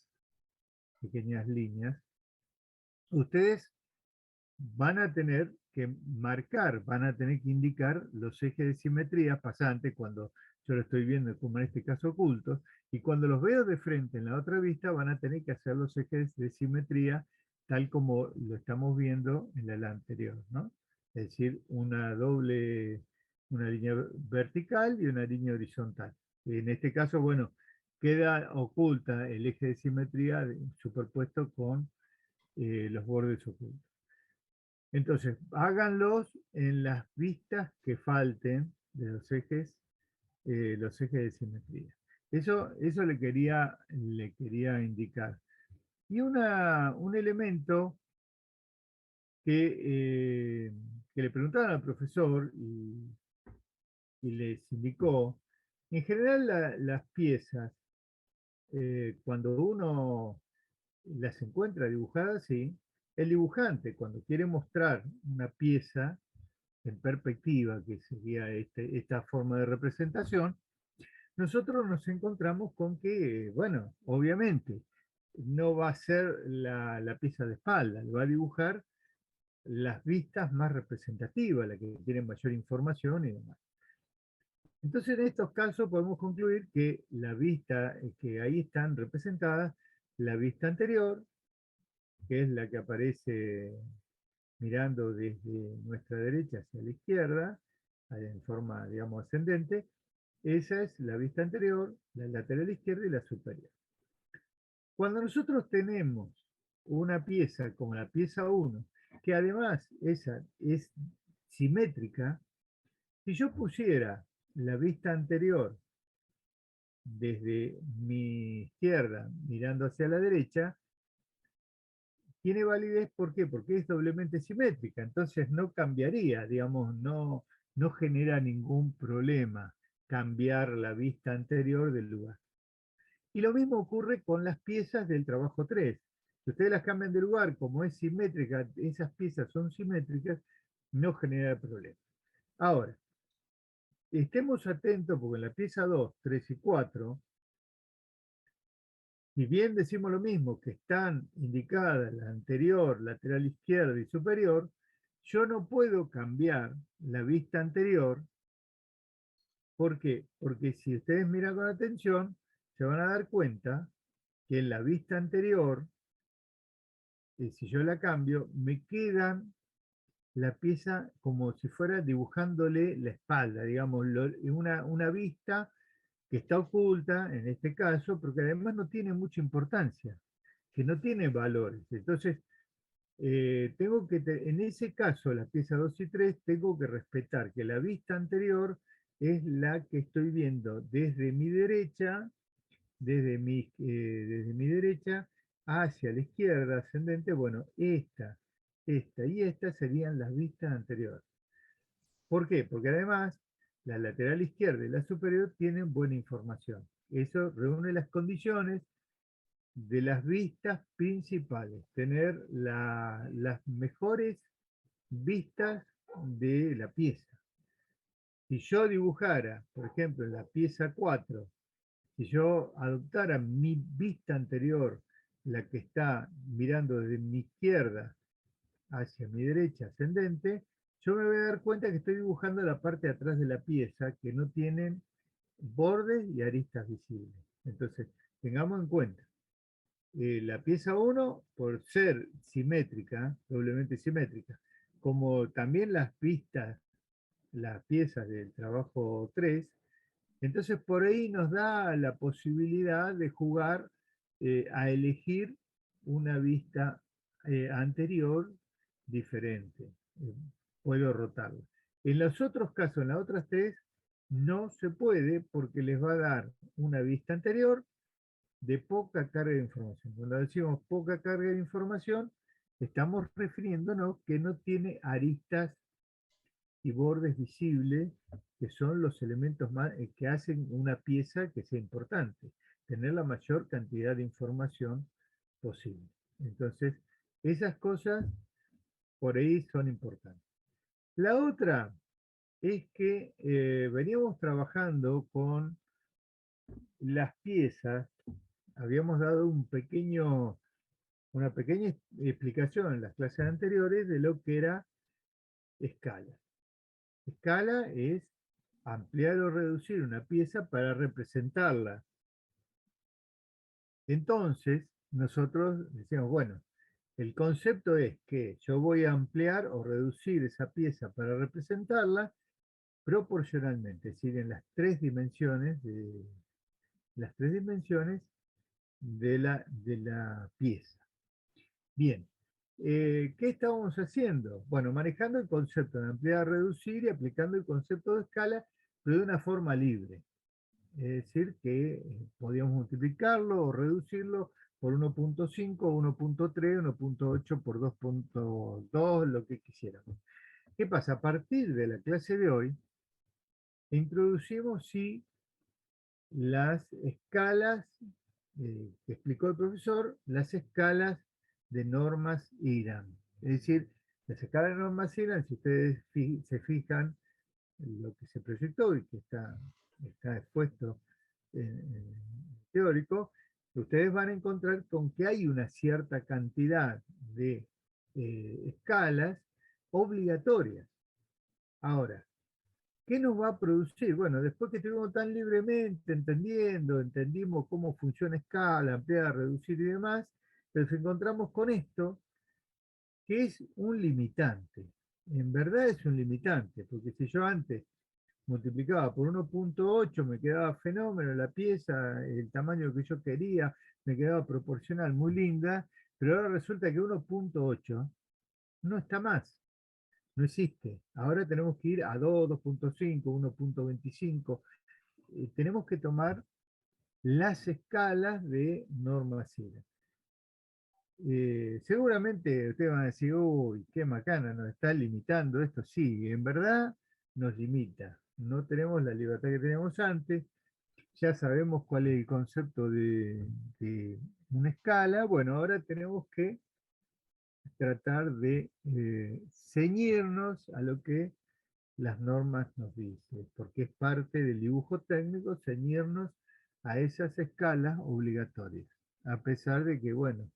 líneas, ustedes van a tener que marcar, van a tener que indicar los ejes de simetría pasantes cuando yo lo estoy viendo, como en este caso ocultos, y cuando los veo de frente en la otra vista van a tener que hacer los ejes de simetría tal como lo estamos viendo en la anterior, ¿no? Es decir, una línea vertical y una línea horizontal. En este caso, bueno, queda oculta el eje de simetría superpuesto con los bordes ocultos. Entonces, háganlos en las vistas que falten de los ejes de simetría. Eso le quería indicar. Y un elemento que le preguntaban al profesor y les indicó, en general las piezas, cuando uno las encuentra dibujadas así, el dibujante cuando quiere mostrar una pieza en perspectiva, que sería esta forma de representación, nosotros nos encontramos con que, bueno, obviamente, no va a ser la pieza de espalda, le va a dibujar las vistas más representativas, las que tienen mayor información y demás. Entonces, en estos casos podemos concluir que la vista, que ahí están representadas, la vista anterior, que es la que aparece mirando desde nuestra derecha hacia la izquierda, en forma, digamos, ascendente, Esa es la vista anterior, la lateral izquierda y la superior. Cuando nosotros tenemos una pieza como la pieza 1, que además esa es simétrica, si yo pusiera la vista anterior desde mi izquierda mirando hacia la derecha, tiene validez, ¿por qué? Porque es doblemente simétrica, entonces no cambiaría, digamos, no genera ningún problema cambiar la vista anterior del lugar. Y lo mismo ocurre con las piezas del trabajo 3. Si ustedes las cambian de lugar, como es simétrica, esas piezas son simétricas, no genera problema. Ahora, estemos atentos porque en la pieza 2, 3 y 4, si bien decimos lo mismo, que están indicadas la anterior, lateral izquierda y superior, yo no puedo cambiar la vista anterior. ¿Por qué? Porque si ustedes miran con atención, se van a dar cuenta que en la vista anterior, si yo la cambio, me quedan la pieza como si fuera dibujándole la espalda, digamos, una vista que está oculta, en este caso, porque además no tiene mucha importancia, que no tiene valores. Entonces, tengo que, en ese caso, la pieza 2 y 3, tengo que respetar que la vista anterior es la que estoy viendo desde mi derecha, desde mi derecha hacia la izquierda ascendente. Bueno, esta y esta serían las vistas anteriores. ¿Por qué? Porque además la lateral izquierda y la superior tienen buena información. Eso reúne las condiciones de las vistas principales, tener las mejores vistas de la pieza. Si yo dibujara, por ejemplo, en la pieza 4, si yo adoptara mi vista anterior, la que está mirando desde mi izquierda hacia mi derecha ascendente, yo me voy a dar cuenta que estoy dibujando la parte de atrás de la pieza que no tienen bordes y aristas visibles. Entonces, tengamos en cuenta, la pieza 1, por ser simétrica, doblemente simétrica, como también las pistas, las piezas del trabajo 3, entonces por ahí nos da la posibilidad de jugar a elegir una vista anterior diferente. Puedo rotarla. En los otros casos, en las otras 3, no se puede porque les va a dar una vista anterior de poca carga de información. Cuando decimos poca carga de información, estamos refiriéndonos que no tiene aristas y bordes visibles, que son los elementos más, que hacen una pieza que sea importante, tener la mayor cantidad de información posible. Entonces, esas cosas por ahí son importantes. La otra es que veníamos trabajando con las piezas, habíamos dado una pequeña explicación en las clases anteriores de lo que era escala. Escala es ampliar o reducir una pieza para representarla. Entonces, nosotros decíamos, bueno, el concepto es que yo voy a ampliar o reducir esa pieza para representarla proporcionalmente, es decir, en las tres dimensiones de la pieza. Bien, ¿qué estábamos haciendo? Bueno, manejando el concepto de ampliar, reducir y aplicando el concepto de escala, pero de una forma libre. Es decir, que podíamos multiplicarlo o reducirlo por 1.5, 1.3, 1.8 por 2.2, lo que quisiéramos. ¿Qué pasa? A partir de la clase de hoy, introducimos sí las escalas que explicó el profesor, las escalas de normas IRAM. Es decir, las escalas de normas IRAM, si ustedes se fijan en lo que se proyectó y que está expuesto en teórico, ustedes van a encontrar con que hay una cierta cantidad de escalas obligatorias. Ahora, ¿qué nos va a producir? Bueno, después que estuvimos tan libremente entendimos cómo funciona escala, ampliar, reducir y demás, nos encontramos con esto, que es un limitante. En verdad es un limitante, porque si yo antes multiplicaba por 1.8, me quedaba fenómeno la pieza, el tamaño que yo quería, me quedaba proporcional, muy linda, pero ahora resulta que 1.8 no está más, no existe. Ahora tenemos que ir a 2, 2.5, 1.25. Tenemos que tomar las escalas de norma CIRA. Seguramente ustedes van a decir, uy, qué macana, nos está limitando esto. Sí, en verdad nos limita. No tenemos la libertad que teníamos antes. Ya sabemos cuál es el concepto de una escala. Bueno, ahora tenemos que tratar de ceñirnos a lo que las normas nos dicen, porque es parte del dibujo técnico ceñirnos a esas escalas obligatorias, a pesar de que, bueno,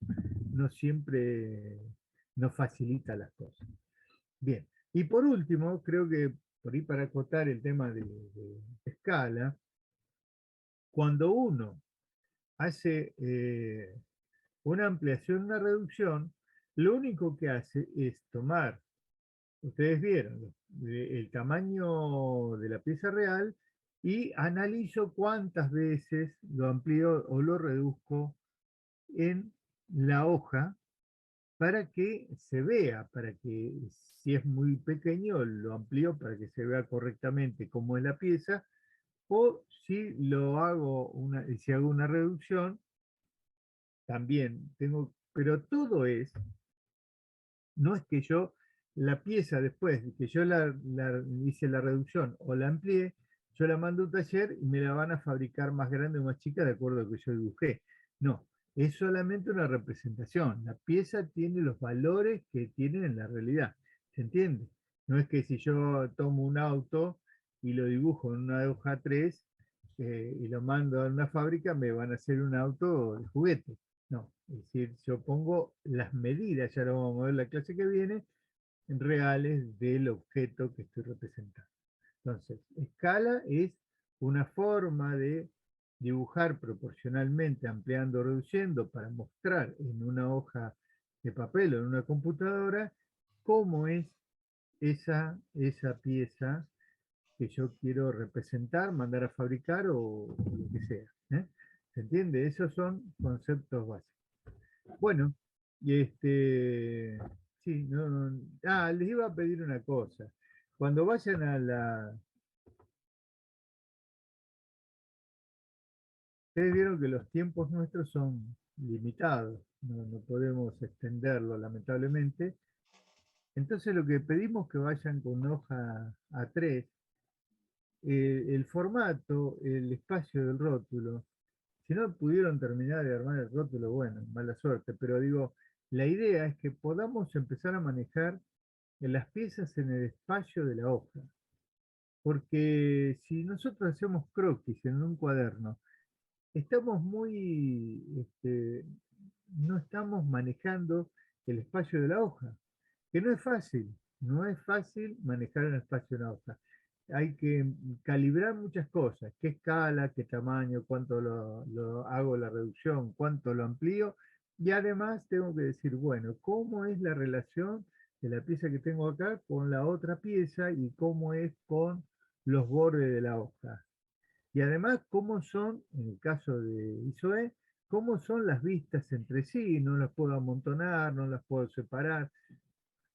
no siempre nos facilita las cosas. Bien, y por último, creo que por ahí para acotar el tema de escala, cuando uno hace una ampliación, una reducción, lo único que hace es tomar, ustedes vieron, el tamaño de la pieza real y analizo cuántas veces lo amplío o lo reduzco en la hoja para que se vea, para que si es muy pequeño lo amplío para que se vea correctamente cómo es la pieza, o si lo hago si hago una reducción, también tengo, pero todo no es que yo la pieza después de que yo hice la reducción o la amplié, yo la mando a un taller y me la van a fabricar más grande o más chica de acuerdo a lo que yo dibujé. No, es solamente una representación. La pieza tiene los valores que tienen en la realidad. ¿Se entiende? No es que si yo tomo un auto y lo dibujo en una hoja 3 y lo mando a una fábrica, me van a hacer un auto de juguete. No, es decir, yo pongo las medidas, ya lo vamos a ver la clase que viene, reales del objeto que estoy representando. Entonces, escala es una forma de dibujar proporcionalmente, ampliando o reduciendo, para mostrar en una hoja de papel o en una computadora cómo es esa pieza que yo quiero representar, mandar a fabricar o lo que sea. ¿Se entiende? Esos son conceptos básicos. Bueno, y sí, les iba a pedir una cosa. Cuando vayan a ustedes vieron que los tiempos nuestros son limitados, no podemos extenderlo lamentablemente. Entonces lo que pedimos que vayan con hoja A3, el formato, el espacio del rótulo. Si no pudieron terminar de armar el rótulo, bueno, mala suerte, pero digo, la idea es que podamos empezar a manejar las piezas en el espacio de la hoja. Porque si nosotros hacemos croquis en un cuaderno, estamos no estamos manejando el espacio de la hoja, que no es fácil, no es fácil manejar el espacio de la hoja. Hay que calibrar muchas cosas, qué escala, qué tamaño, cuánto lo hago la reducción, cuánto lo amplío, y además tengo que decir, bueno, cómo es la relación de la pieza que tengo acá con la otra pieza y cómo es con los bordes de la hoja. Y además, cómo son, en el caso de ISOE, cómo son las vistas entre sí, no las puedo amontonar, no las puedo separar.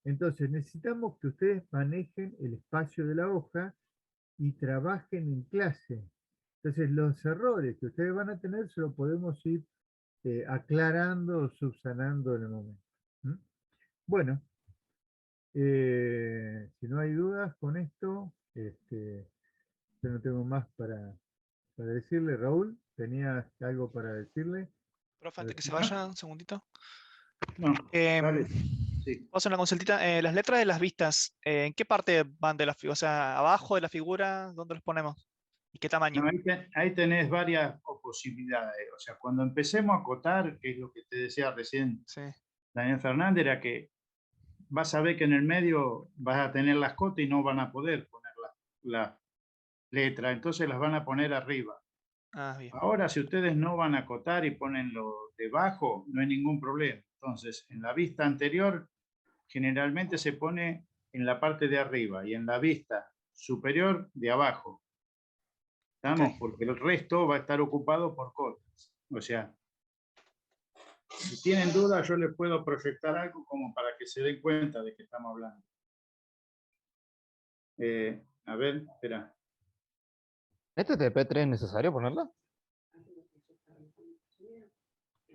Entonces necesitamos que ustedes manejen el espacio de la hoja y trabajen en clase. Entonces los errores que ustedes van a tener se los podemos ir aclarando o subsanando en el momento. Bueno, si no hay dudas con esto, yo no tengo más para decirle. Raúl, ¿tenías algo para decirle?
Profe, antes que se vaya, un segundito.
No, dale. Sí.
Vamos a hacer una consultita. Las letras de las vistas, ¿en qué parte van de la figura? O sea, abajo de la figura, ¿dónde los ponemos? ¿Y qué tamaño?
No, ahí tenés varias posibilidades. O sea, cuando empecemos a acotar, que es lo que te decía recién Daniel Fernández, era que vas a ver que en el medio vas a tener las cotas y no van a poder poner la letra, entonces las van a poner arriba.
Bien.
Ahora, si ustedes no van a acotar y ponen lo debajo, no hay ningún problema. Entonces, en la vista anterior, generalmente se pone en la parte de arriba, y en la vista superior de abajo. ¿Estamos? Porque el resto va a estar ocupado por cotas. O sea, si tienen dudas, yo les puedo proyectar algo como para que se den cuenta de que estamos hablando. A ver, espera.
¿Este TP3 es necesario ponerla?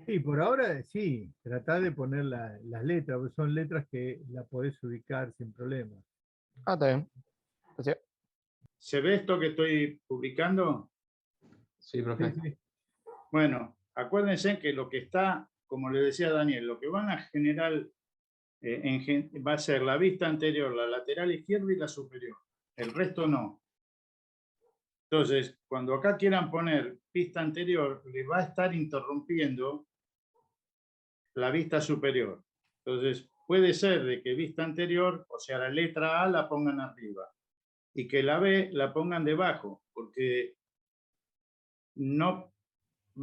Sí, por ahora sí, tratá de poner las letras, porque son letras que la podés ubicar sin problema.
Ah, está bien. Gracias.
¿Se ve esto que estoy publicando?
Sí, profe.
Sí, sí.
Bueno, acuérdense que lo que está, como le decía Daniel, lo que van a generar va a ser la vista anterior, la lateral izquierda y la superior. El resto no. Entonces, cuando acá quieran poner vista anterior, le va a estar interrumpiendo la vista superior. Entonces, puede ser de que vista anterior, o sea, la letra A la pongan arriba y que la B la pongan debajo, porque no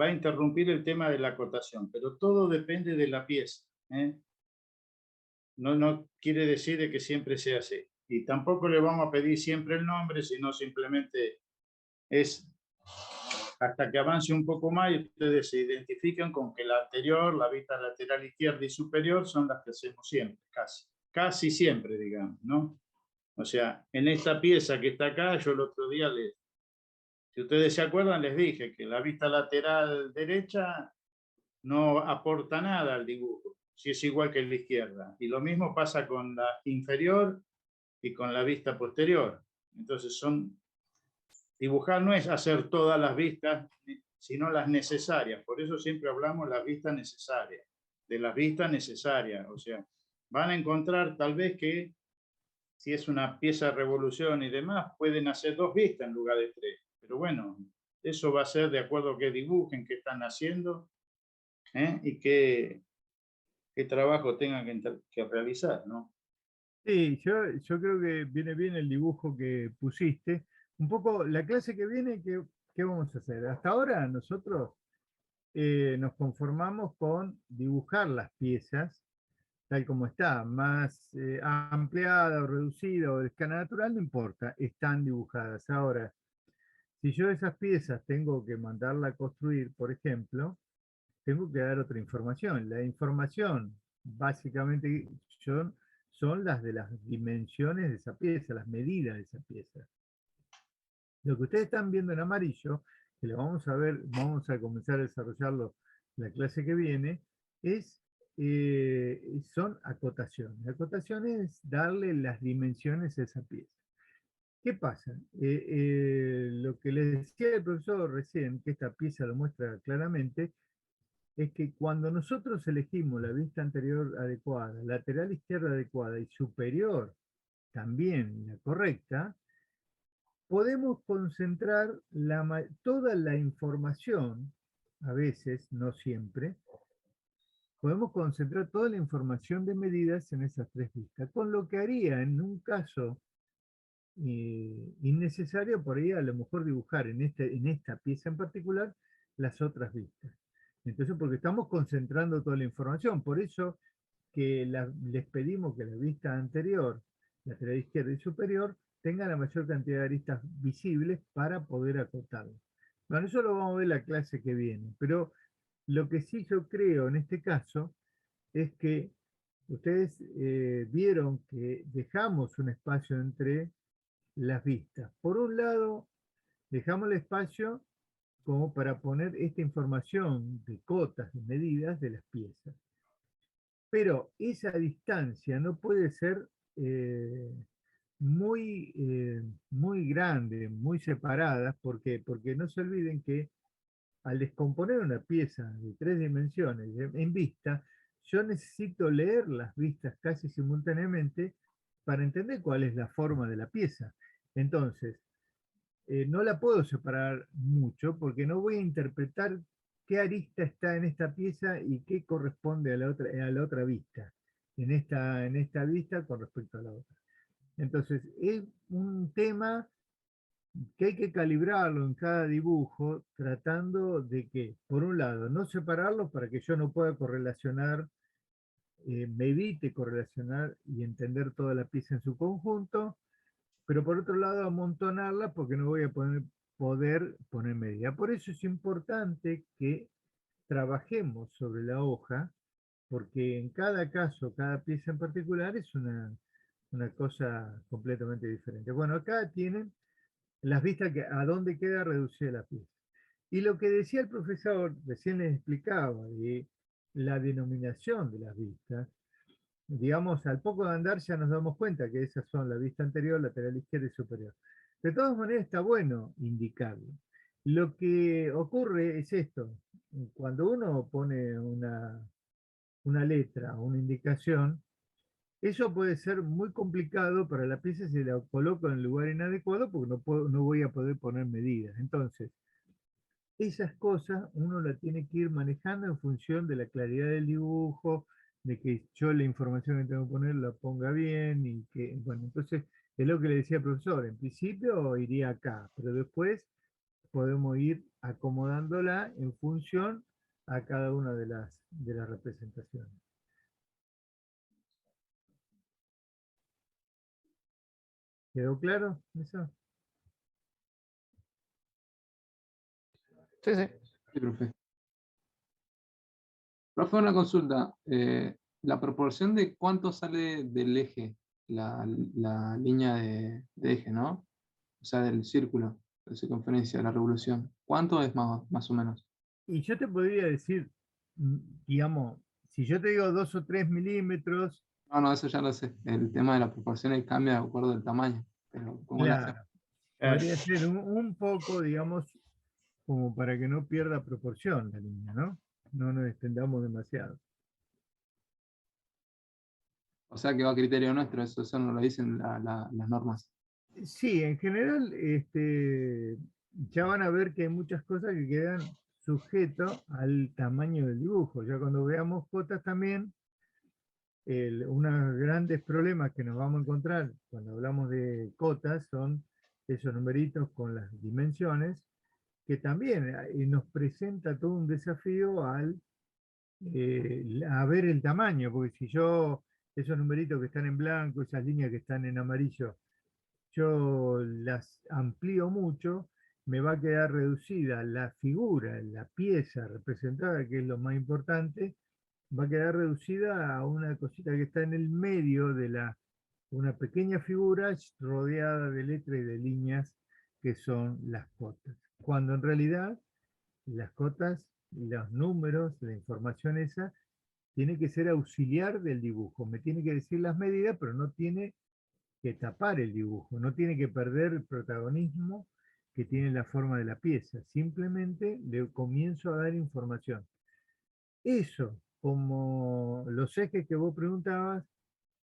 va a interrumpir el tema de la acotación, pero todo depende de la pieza. No quiere decir de que siempre sea así. Y tampoco le vamos a pedir siempre el nombre, sino simplemente es hasta que avance un poco más y ustedes se identifican con que la anterior, la vista lateral izquierda y superior son las que hacemos siempre, casi siempre, digamos, ¿no? O sea, en esta pieza que está acá, yo el otro día, si ustedes se acuerdan, les dije que la vista lateral derecha no aporta nada al dibujo, si es igual que la izquierda. Y lo mismo pasa con la inferior y con la vista posterior. Entonces dibujar no es hacer todas las vistas, sino las necesarias. Por eso siempre hablamos de las vistas necesarias, de las vistas necesarias. O sea, van a encontrar tal vez que si es una pieza de revolución y demás, pueden hacer 2 vistas en lugar de 3. Pero bueno, eso va a ser de acuerdo a qué dibujen, qué están haciendo, y qué trabajo tengan que realizar, ¿no?
Sí, yo creo que viene bien el dibujo que pusiste. Un poco la clase que viene, ¿qué vamos a hacer? Hasta ahora nosotros nos conformamos con dibujar las piezas tal como está, más ampliada o reducida o de escala natural, no importa, están dibujadas. Ahora, si yo esas piezas tengo que mandarla a construir, por ejemplo, tengo que dar otra información. La información, básicamente, son las de las dimensiones de esa pieza, las medidas de esa pieza. Lo que ustedes están viendo en amarillo, que lo vamos a ver, vamos a comenzar a desarrollarlo la clase que viene, son acotaciones. Acotaciones es darle las dimensiones a esa pieza. ¿Qué pasa? Lo que les decía el profesor recién, que esta pieza lo muestra claramente, es que cuando nosotros elegimos la vista anterior adecuada, lateral izquierda adecuada y superior también la correcta, podemos concentrar toda la información, a veces, no siempre, podemos concentrar toda la información de medidas en esas 3 vistas, con lo que haría en un caso innecesario por ahí a lo mejor dibujar en esta pieza en particular las otras vistas. Entonces, porque estamos concentrando toda la información, por eso que les pedimos que la vista anterior, lateral izquierda y superior, tenga la mayor cantidad de aristas visibles para poder acotarlo. Bueno, eso lo vamos a ver en la clase que viene, pero lo que sí yo creo en este caso es que ustedes vieron que dejamos un espacio entre las vistas. Por un lado, dejamos el espacio como para poner esta información de cotas, de medidas de las piezas. Pero esa distancia no puede ser muy grande, muy separada. ¿Por qué? Porque no se olviden que al descomponer una pieza de 3 dimensiones en vista, yo necesito leer las vistas casi simultáneamente para entender cuál es la forma de la pieza. Entonces, no la puedo separar mucho porque no voy a interpretar qué arista está en esta pieza y qué corresponde a la otra vista, en esta vista con respecto a la otra. Entonces, es un tema que hay que calibrarlo en cada dibujo, tratando de que, por un lado, no separarlos para que yo no pueda correlacionar, me evite correlacionar y entender toda la pieza en su conjunto, pero por otro lado amontonarlas porque no voy a poder poner medida. Por eso es importante que trabajemos sobre la hoja, porque en cada caso, cada pieza en particular es una cosa completamente diferente. Bueno, acá tienen las vistas a dónde queda reducida la pieza. Y lo que decía el profesor, recién les explicaba, de la denominación de las vistas, digamos, al poco de andar ya nos damos cuenta que esas son la vista anterior, lateral izquierda y superior. De todas maneras está bueno indicarlo. Lo que ocurre es esto, cuando uno pone una letra, una indicación, eso puede ser muy complicado para la pieza si la coloco en el lugar inadecuado porque no voy a poder poner medidas. Entonces, esas cosas uno las tiene que ir manejando en función de la claridad del dibujo, de que yo la información que tengo que poner la ponga bien y que, bueno, entonces es lo que le decía al profesor, en principio iría acá, pero después podemos ir acomodándola en función a cada una de las representaciones. ¿Quedó claro eso?
Sí, sí.
Sí, profe. Profe, una consulta. La proporción de cuánto sale del eje, la línea de eje, ¿no? O sea, del círculo de circunferencia, de la revolución. ¿Cuánto es más o menos?
Y yo te podría decir, digamos, si yo te digo 2 o 3 milímetros,
No, eso ya lo sé. El tema de la proporción cambia de acuerdo al tamaño. Pero ¿cómo le hace?
claro, podría ser un poco, digamos, como para que no pierda proporción la línea, ¿no? No nos extendamos demasiado.
O sea que va a criterio nuestro, eso no lo dicen las normas.
Sí, en general, ya van a ver que hay muchas cosas que quedan sujetos al tamaño del dibujo. Ya cuando veamos cotas también, unos grandes problemas que nos vamos a encontrar cuando hablamos de cotas son esos numeritos con las dimensiones, que también nos presenta todo un desafío a ver el tamaño, porque si yo, esos numeritos que están en blanco, esas líneas que están en amarillo, yo las amplío mucho, me va a quedar reducida la figura, la pieza representada, que es lo más importante, va a quedar reducida a una cosita que está en el medio de una pequeña figura rodeada de letras y de líneas que son las cotas. Cuando en realidad las cotas, los números, la información esa, tiene que ser auxiliar del dibujo. Me tiene que decir las medidas, pero no tiene que tapar el dibujo, no tiene que perder el protagonismo que tiene la forma de la pieza. Simplemente le comienzo a dar información. Eso, como los ejes que vos preguntabas,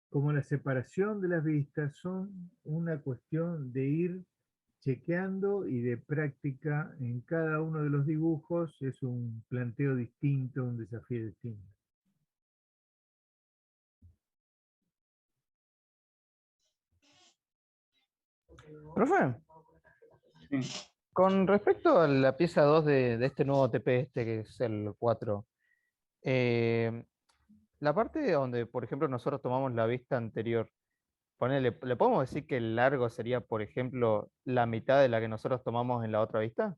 como la separación de las vistas, son una cuestión de ir chequeando y de práctica en cada uno de los dibujos. Es un planteo distinto, un desafío distinto.
Profe, con respecto a la pieza 2 de este nuevo TP, que es el 4, la parte donde, por ejemplo, nosotros tomamos la vista anterior, ponele, ¿le podemos decir que el largo sería, por ejemplo, la mitad de la que nosotros tomamos en la otra vista?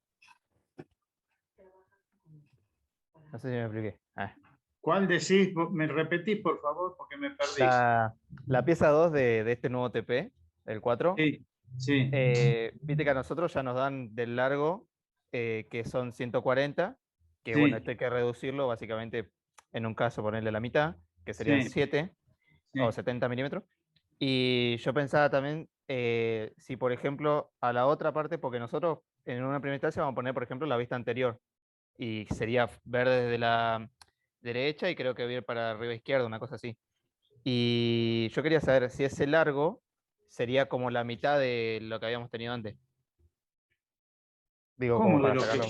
No sé si me expliqué.
¿Cuál decís? ¿Me repetís, por favor? Porque me perdí.
La pieza 2 de este nuevo TP, el 4.
Sí, sí.
Viste que a nosotros ya nos dan del largo, que son 140, que
Sí.
bueno, esto hay que reducirlo básicamente, en un caso ponerle la mitad, que serían
Sí.
7 o 70 milímetros. Y yo pensaba también, si por ejemplo a la otra parte, porque nosotros en una primera instancia vamos a poner, por ejemplo, la vista anterior, y sería ver desde la derecha y creo que ver para arriba izquierda, una cosa así. Y yo quería saber si ese largo sería como la mitad de lo que habíamos tenido antes. Digo,
¿Cómo
como
de
para
lo
sacarlo.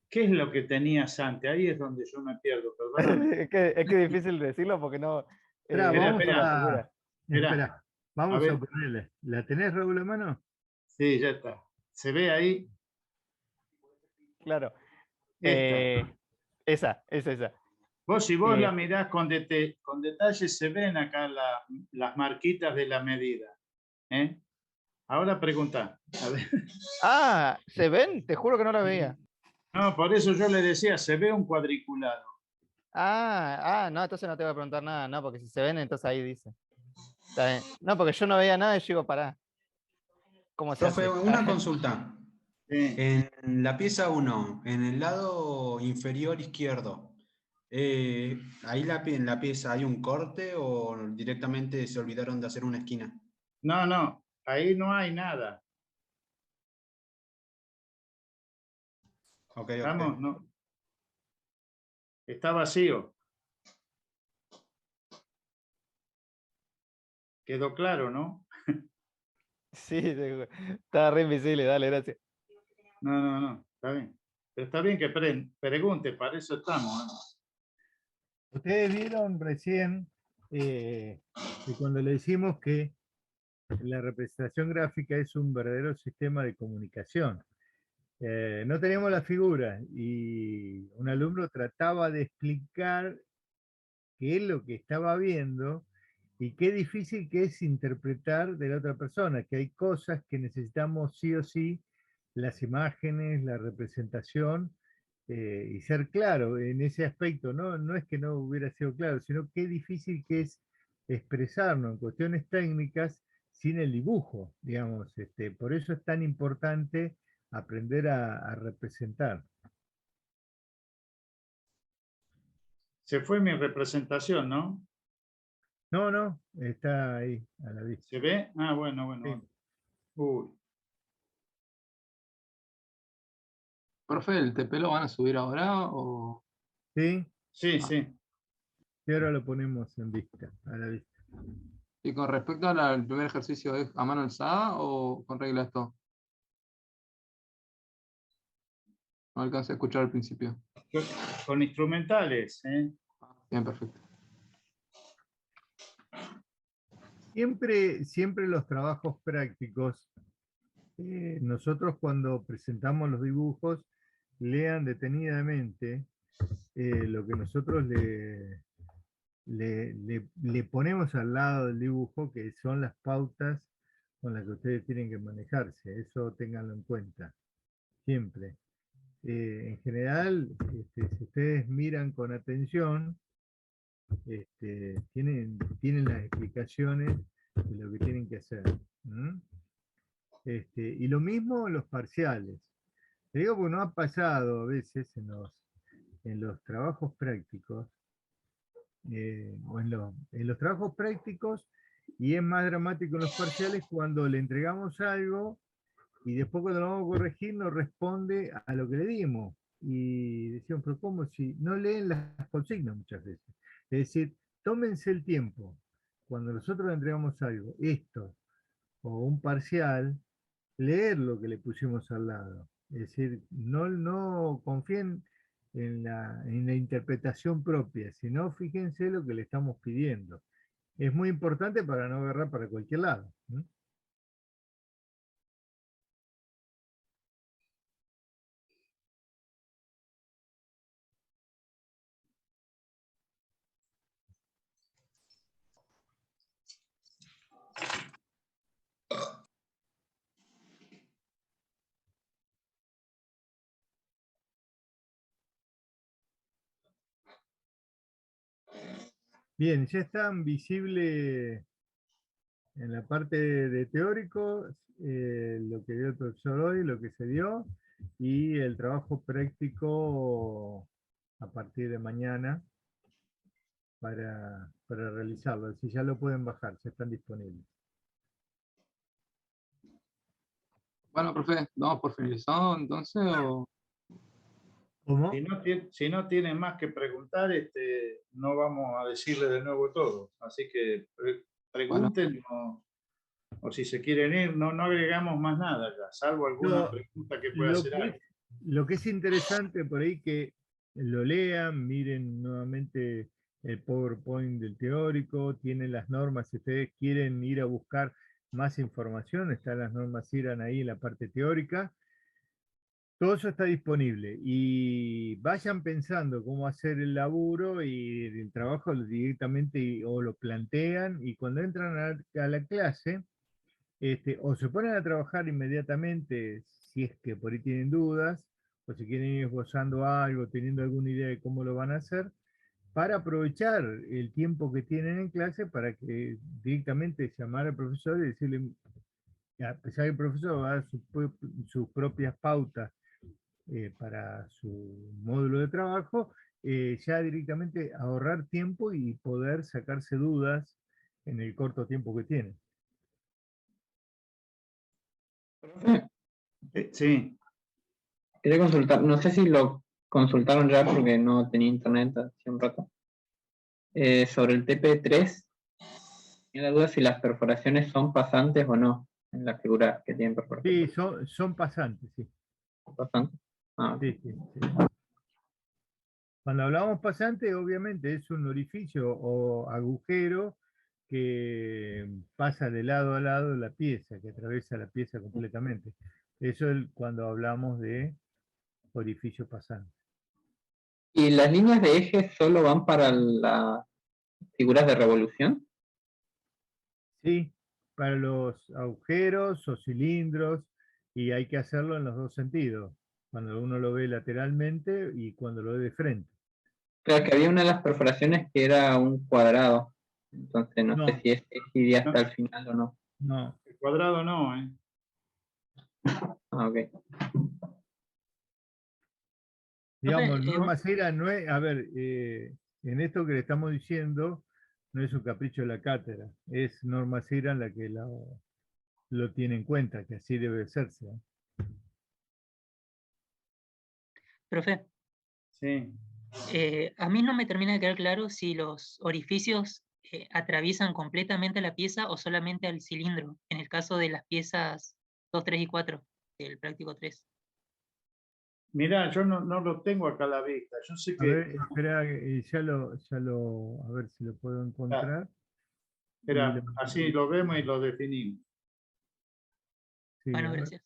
¿Qué es lo que tenías antes? Ahí es donde yo me pierdo, perdóname.
es que es difícil decirlo porque no.
Espera,
Espera.
Vamos a ponerle. ¿La tenés, Raúl, a mano?
Sí, ya está. ¿Se ve ahí?
Claro.
Esta.
Es esa.
Si vos la mirás con detalle, se ven acá las marquitas de la medida. Ahora pregunta. A ver.
Ah, ¿se ven? Te juro que no la veía.
No, por eso yo le decía, se ve un cuadriculado.
No, entonces no te voy a preguntar nada, no, porque si se ven, entonces ahí dice. Está bien. No, porque yo no veía nada y yo digo, pará. ¿Cómo se
Profe,
hace?
una consulta.
Sí.
En la pieza 1, en el lado inferior izquierdo, ¿ahí en la pieza hay un corte o directamente se olvidaron de hacer una esquina?
No, no, ahí no hay nada.
Ok,
Vamos,
ok.
no. Está vacío. Quedó claro, ¿no?
Sí, estaba re invisible, dale, gracias.
No, está bien. Pero está bien que pregunte, para eso estamos.
Ustedes vieron recién que cuando le decimos que la representación gráfica es un verdadero sistema de comunicación. No teníamos la figura y un alumno trataba de explicar qué es lo que estaba viendo y qué difícil que es interpretar de la otra persona, que hay cosas que necesitamos sí o sí, las imágenes, la representación, y ser claro en ese aspecto, ¿no? No es que no hubiera sido claro, sino qué difícil que es expresarnos en cuestiones técnicas sin el dibujo, digamos. Por eso es tan importante aprender a representar.
Se fue mi representación, ¿no?
No, está ahí, a la vista.
¿Se ve? Ah, bueno.
Sí.
Uy.
Profe, ¿el TP lo van a subir ahora o...?
¿Sí?
Sí.
Y ahora lo ponemos en vista, a la vista.
Y con respecto al primer ejercicio, ¿es a mano alzada o con regla esto? No alcancé a escuchar al principio.
Con instrumentales, ¿eh?
Bien, perfecto.
Siempre los trabajos prácticos, nosotros cuando presentamos los dibujos, lean detenidamente lo que nosotros le ponemos al lado del dibujo, que son las pautas con las que ustedes tienen que manejarse. Eso ténganlo en cuenta, siempre. En general, si ustedes miran con atención, tienen las explicaciones de lo que tienen que hacer. Y lo mismo los parciales. Te digo porque no ha pasado a veces en los trabajos prácticos, o en los trabajos prácticos, y es más dramático en los parciales cuando le entregamos algo y después cuando lo vamos a corregir no responde a lo que le dimos. Y decíamos, pero ¿cómo si no leen las consignas muchas veces? Es decir, tómense el tiempo. Cuando nosotros le entregamos algo, esto, o un parcial, leer lo que le pusimos al lado. Es decir, no confíen en la interpretación propia, sino fíjense lo que le estamos pidiendo. Es muy importante para no agarrar para cualquier lado. Bien, ya están visibles en la parte de teórico lo que dio el profesor hoy, lo que se dio, y el trabajo práctico a partir de mañana para realizarlo. Si ya lo pueden bajar, ya están disponibles.
Bueno, profe, ¿damos por finalizado entonces o...?
¿Cómo?
Si no tienen más que preguntar, no vamos a decirle de nuevo todo. Así que pregunten o si se quieren ir, no agregamos más nada ya, salvo alguna pregunta que pueda hacer alguien.
Lo que es interesante por ahí que lo lean, miren nuevamente el PowerPoint del teórico, tienen las normas, si ustedes quieren ir a buscar más información, están las normas IRAN ahí en la parte teórica. Todo eso está disponible y vayan pensando cómo hacer el laburo y el trabajo directamente o lo plantean y cuando entran a la clase, o se ponen a trabajar inmediatamente si es que por ahí tienen dudas, o si quieren ir esbozando algo, teniendo alguna idea de cómo lo van a hacer, para aprovechar el tiempo que tienen en clase para que directamente llamar al profesor y decirle, a pesar que el profesor va a dar sus propias pautas para su módulo de trabajo, ya directamente ahorrar tiempo y poder sacarse dudas en el corto tiempo que tienen.
Sí.
Quería consultar, no sé si lo consultaron ya porque no tenía internet hace un rato. Sobre el TP3, tenía la duda si las perforaciones son pasantes o no en la figura que tienen perforaciones.
Sí, son pasantes, sí.
¿Pasantes? Ah,
Sí, sí, sí. Cuando hablamos pasante, obviamente es un orificio o agujero que pasa de lado a lado de la pieza, que atraviesa la pieza completamente. Eso es cuando hablamos de orificio pasante.
¿Y las líneas de eje solo van para las figuras de revolución?
Sí, para los agujeros o cilindros, y hay que hacerlo en los dos sentidos, cuando uno lo ve lateralmente y cuando lo ve de frente.
Claro que había una de las perforaciones que era un cuadrado, entonces no sé
No.
si este iría hasta el final o no.
No.
El cuadrado no, ¿eh?
Ah, ok.
Digamos, Norma Cera no es, a ver, en esto que le estamos diciendo, no es un capricho de la cátedra, es Norma Cera la que lo tiene en cuenta, que así debe hacerse.
Profe.
Sí.
A mí no me termina de quedar claro si los orificios atraviesan completamente la pieza o solamente al cilindro, en el caso de las piezas 2, 3 y 4 del práctico 3.
Mirá, yo no lo tengo acá a la vista. Yo sé
A
que...
ver, espera, a ver si lo puedo encontrar.
Espera, así lo vemos y lo definimos.
Sí,
Bueno, gracias.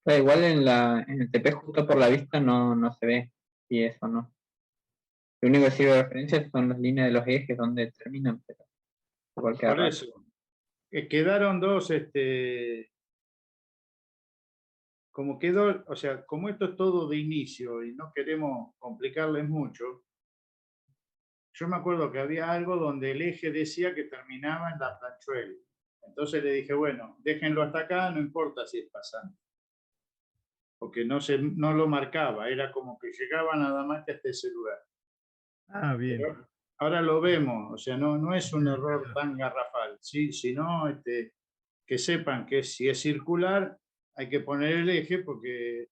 Pero igual en el TP justo por la vista no se ve si es o no. Lo único que sirve de referencia son las líneas de los ejes donde terminan, pero igual queda
Por
raro.
eso, quedaron dos, como quedó, o sea, como esto es todo de inicio y no queremos complicarles mucho, yo me acuerdo que había algo donde el eje decía que terminaba en la planchuela. Entonces le dije, bueno, déjenlo hasta acá, no importa si es pasante. Porque no lo marcaba, era como que llegaba nada más que hasta ese lugar.
Ah, bien.
Pero ahora lo vemos, o sea, no es un error tan garrafal, ¿sí? Sino que sepan que si es circular hay que poner el eje porque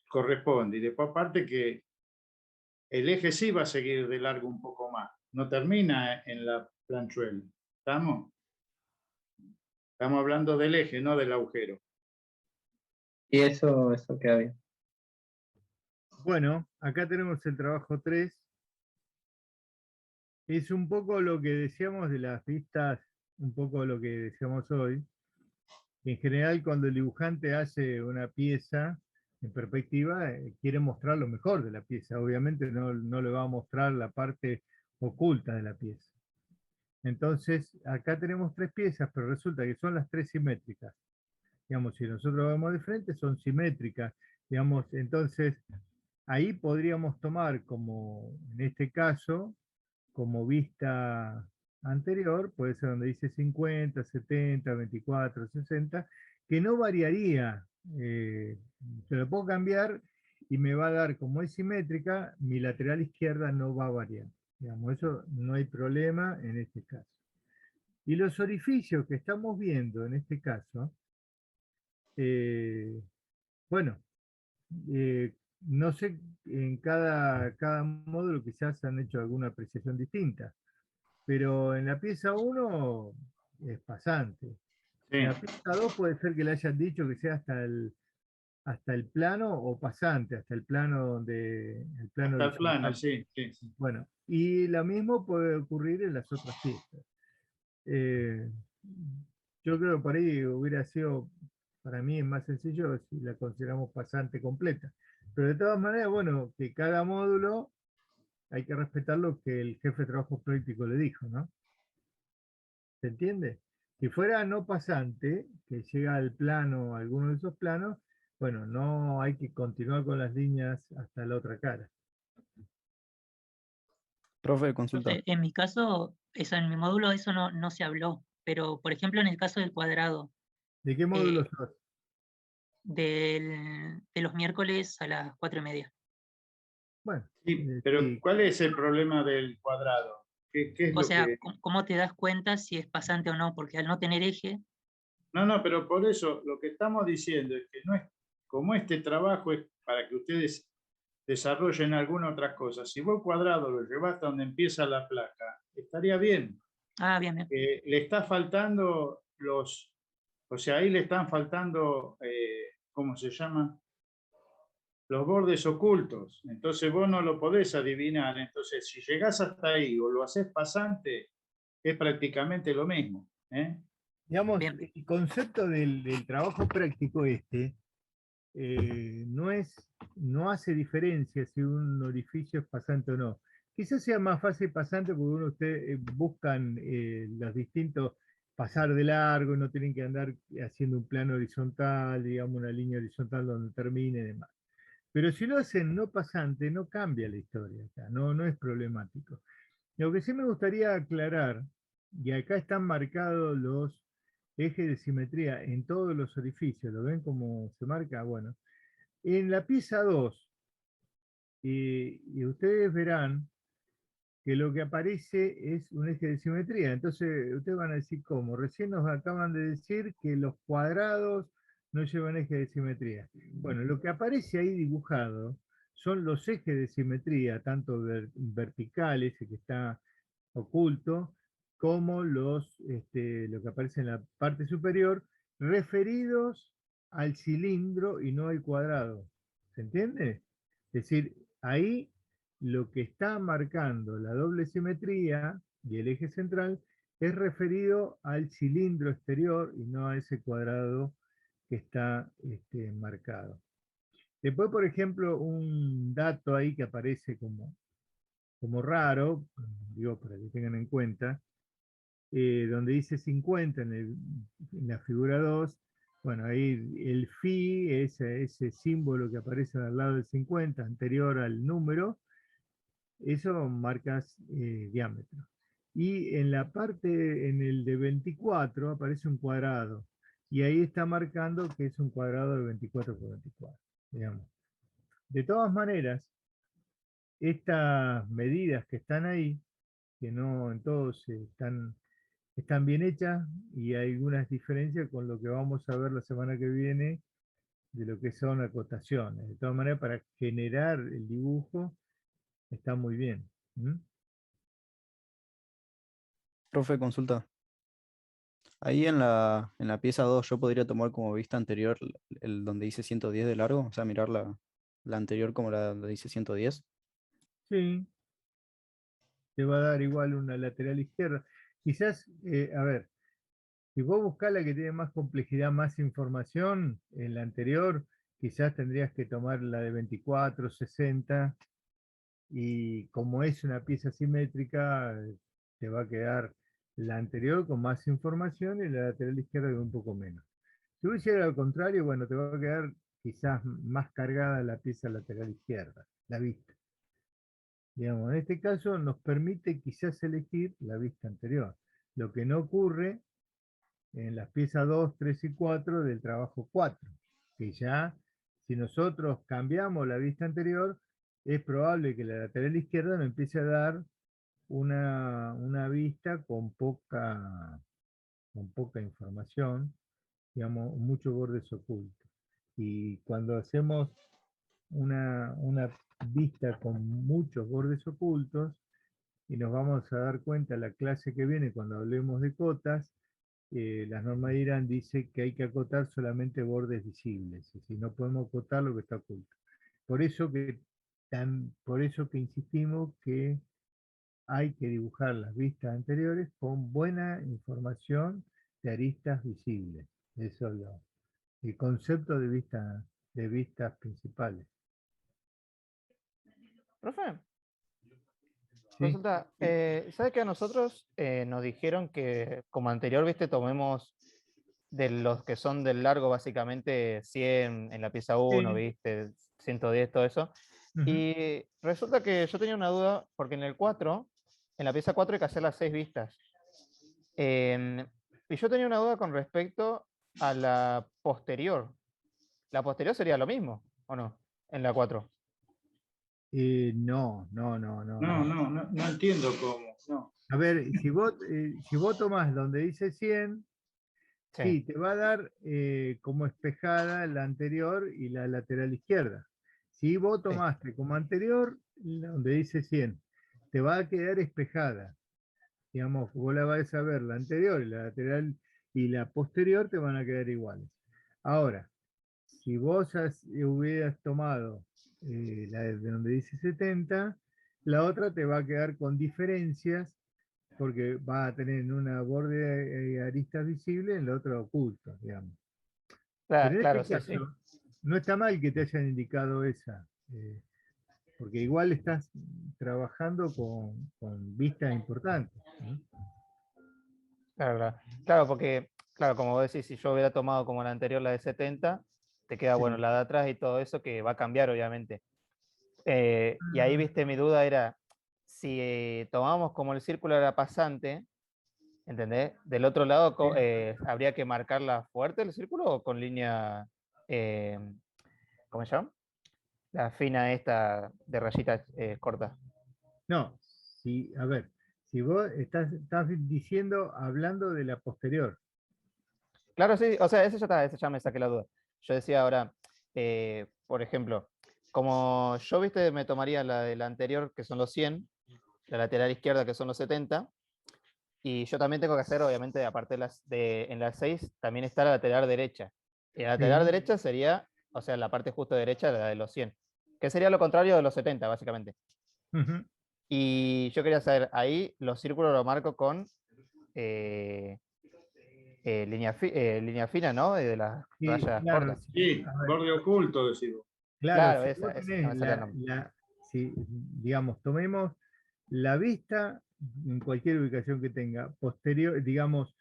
corresponde. Y después aparte que el eje sí va a seguir de largo un poco más, no termina en la planchuela. ¿Estamos? Estamos hablando del eje, no del agujero.
Y eso queda bien.
Bueno, acá tenemos el trabajo 3. Es un poco lo que decíamos de las vistas, un poco lo que decíamos hoy. En general, cuando el dibujante hace una pieza en perspectiva, quiere mostrar lo mejor de la pieza. Obviamente no le va a mostrar la parte oculta de la pieza. Entonces, acá tenemos 3 piezas, pero resulta que son las 3 simétricas. Digamos, si nosotros vemos de frente, son simétricas. Digamos, entonces, ahí podríamos tomar como, en este caso, como vista anterior, puede ser donde dice 50, 70, 24, 60, que no variaría. Se lo puedo cambiar y me va a dar, como es simétrica, mi lateral izquierda no va a variar. Digamos, eso no hay problema en este caso. Y los orificios que estamos viendo en este caso, bueno, no sé, en cada módulo quizás han hecho alguna apreciación distinta, pero en la pieza 1 es pasante.
Sí.
En la pieza 2 puede ser que le hayan dicho que sea hasta el plano o pasante, hasta el plano donde...
Hasta el plano, sí.
Bueno, y lo mismo puede ocurrir en las otras piezas. Yo creo que por ahí hubiera sido, para mí es más sencillo si la consideramos pasante completa. Pero de todas maneras, bueno, que cada módulo hay que respetar lo que el jefe de trabajo práctico le dijo, ¿no? ¿Se entiende? Si fuera no pasante, que llega al plano, alguno de esos planos, bueno, no hay que continuar con las líneas hasta la otra cara.
Profe, consulta.
En mi caso, eso, en mi módulo eso no se habló, pero por ejemplo en el caso del cuadrado,
¿De qué módulo sos?
de los miércoles a las 4:30.
Bueno,
Sí, pero ¿cuál es el problema del cuadrado? ¿Qué es
O
lo
sea,
que...?
¿cómo te das cuenta si es pasante o no? Porque al no tener eje,
No, pero por eso lo que estamos diciendo es que no es como este trabajo es para que ustedes desarrollen alguna otra cosa. Si vos cuadrado lo llevas hasta donde empieza la placa, estaría bien.
bien, bien.
Le está faltando o sea, ahí le están faltando, ¿cómo se llama? Los bordes ocultos. Entonces vos no lo podés adivinar. Entonces, si llegás hasta ahí o lo haces pasante, es prácticamente lo mismo.
Digamos, el concepto del trabajo práctico no hace diferencia si un orificio es pasante o no. Quizás sea más fácil pasante porque ustedes buscan los distintos pasar de largo, no tienen que andar haciendo un plano horizontal, digamos una línea horizontal donde termine y demás. Pero si lo hacen no pasante, no cambia la historia, no es problemático. Lo que sí me gustaría aclarar, y acá están marcados los ejes de simetría en todos los orificios, ¿lo ven cómo se marca? Bueno, en la pieza 2, y ustedes verán que lo que aparece es un eje de simetría. Entonces, ustedes van a decir, ¿cómo? Recién nos acaban de decir que los cuadrados no llevan eje de simetría. Bueno, lo que aparece ahí dibujado son los ejes de simetría, tanto verticales, el que está oculto, como lo que aparece en la parte superior, referidos al cilindro y no al cuadrado. ¿Se entiende? Es decir, ahí lo que está marcando la doble simetría y el eje central es referido al cilindro exterior y no a ese cuadrado que está marcado. Después, por ejemplo, un dato ahí que aparece como raro, digo, para que tengan en cuenta, donde dice 50 en la figura 2, bueno, ahí el phi, ese símbolo que aparece al lado del 50, anterior al número, eso marcas diámetro. Y en la parte, en el de 24, aparece un cuadrado. Y ahí está marcando que es un cuadrado de 24 por 24, digamos. De todas maneras, estas medidas que están ahí, que no en todos están bien hechas y hay algunas diferencias con lo que vamos a ver la semana que viene de lo que son acotaciones. De todas maneras, para generar el dibujo está muy bien.
Profe, consulta. Ahí en la pieza 2 yo podría tomar como vista anterior el donde dice 110 de largo, o sea, mirar la anterior como la donde dice 110.
Sí, te va a dar igual una lateral izquierda. Quizás, a ver, si vos buscás la que tiene más complejidad, más información, en la anterior, quizás tendrías que tomar la de 24, 60, y como es una pieza simétrica, te va a quedar la anterior con más información y la lateral izquierda con un poco menos. Si vos hicieras al contrario, bueno, te va a quedar quizás más cargada la pieza lateral izquierda, la vista. Digamos, en este caso nos permite quizás elegir la vista anterior, lo que no ocurre en las piezas 2, 3 y 4 del trabajo 4, que ya si nosotros cambiamos la vista anterior, es probable que la lateral izquierda nos empiece a dar una vista con poca información, digamos, muchos bordes ocultos. Y cuando hacemos una vista con muchos bordes ocultos, y nos vamos a dar cuenta la clase que viene cuando hablemos de cotas, las normas de Irán dice que hay que acotar solamente bordes visibles, es decir, no podemos acotar lo que está oculto. Por eso que insistimos que hay que dibujar las vistas anteriores con buena información de aristas visibles. Eso es el concepto de vistas principales.
Profe, Resulta, ¿sabes que a nosotros nos dijeron que como anterior, viste, tomemos de los que son del largo básicamente 100 en la pieza 1,
Sí.
viste, 110, todo eso?
Ujú.
Y resulta que yo tenía una duda, porque en el 4, en la pieza 4 hay que hacer las 6 vistas. Y yo tenía una duda con respecto a la posterior. ¿La posterior sería lo mismo, o no? En la 4.
No.
No entiendo cómo. No.
A ver, si vos tomás donde dice 100, sí, te va a dar como espejada la anterior y la lateral izquierda. Si vos tomaste como anterior, donde dice 100, te va a quedar espejada. Digamos, vos la vas a ver, la anterior y la lateral y la posterior te van a quedar iguales. Ahora, si vos hubieras tomado la de donde dice 70, la otra te va a quedar con diferencias porque va a tener en una borde aristas visibles, en la otra oculto, digamos. Pero en
Claro,
este
sí, sí.
caso, no está mal que te hayan indicado esa, porque igual estás trabajando con vistas importantes, ¿no?
Claro, porque, claro, como vos decís, si yo hubiera tomado como la anterior, la de 70, te queda, bueno,
Sí.
la de atrás y todo eso que va a cambiar, obviamente. Y ahí, viste, mi duda era, si tomábamos como el círculo era pasante, ¿entendés? Del otro lado, ¿habría que marcarla fuerte el círculo o con línea, ¿cómo se llama? La fina esta de rayitas cortas.
No, a ver, si vos estás diciendo, hablando de la posterior.
Claro, sí, o sea, ese ya me saqué la duda. Yo decía ahora, por ejemplo, como yo, viste, me tomaría la de la anterior, que son los 100, la lateral izquierda, que son los 70, y yo también tengo que hacer, obviamente, aparte en las 6, también está la lateral derecha. Y la lateral
Sí.
derecha sería, o sea, la parte justo derecha, la de los 100, que sería lo contrario de los 70, básicamente.
Ujú.
Y yo quería saber, ahí los círculos los marco con línea fina, ¿no? De las
Sí,
rayas
claro,
cortas.
Sí,
a ver,
borde oculto, decimos.
claro,
Claro,
si
esa,
vos
no
tenés
me salía el nombre.
si, digamos, tomemos la vista en cualquier ubicación que tenga, posterior, digamos,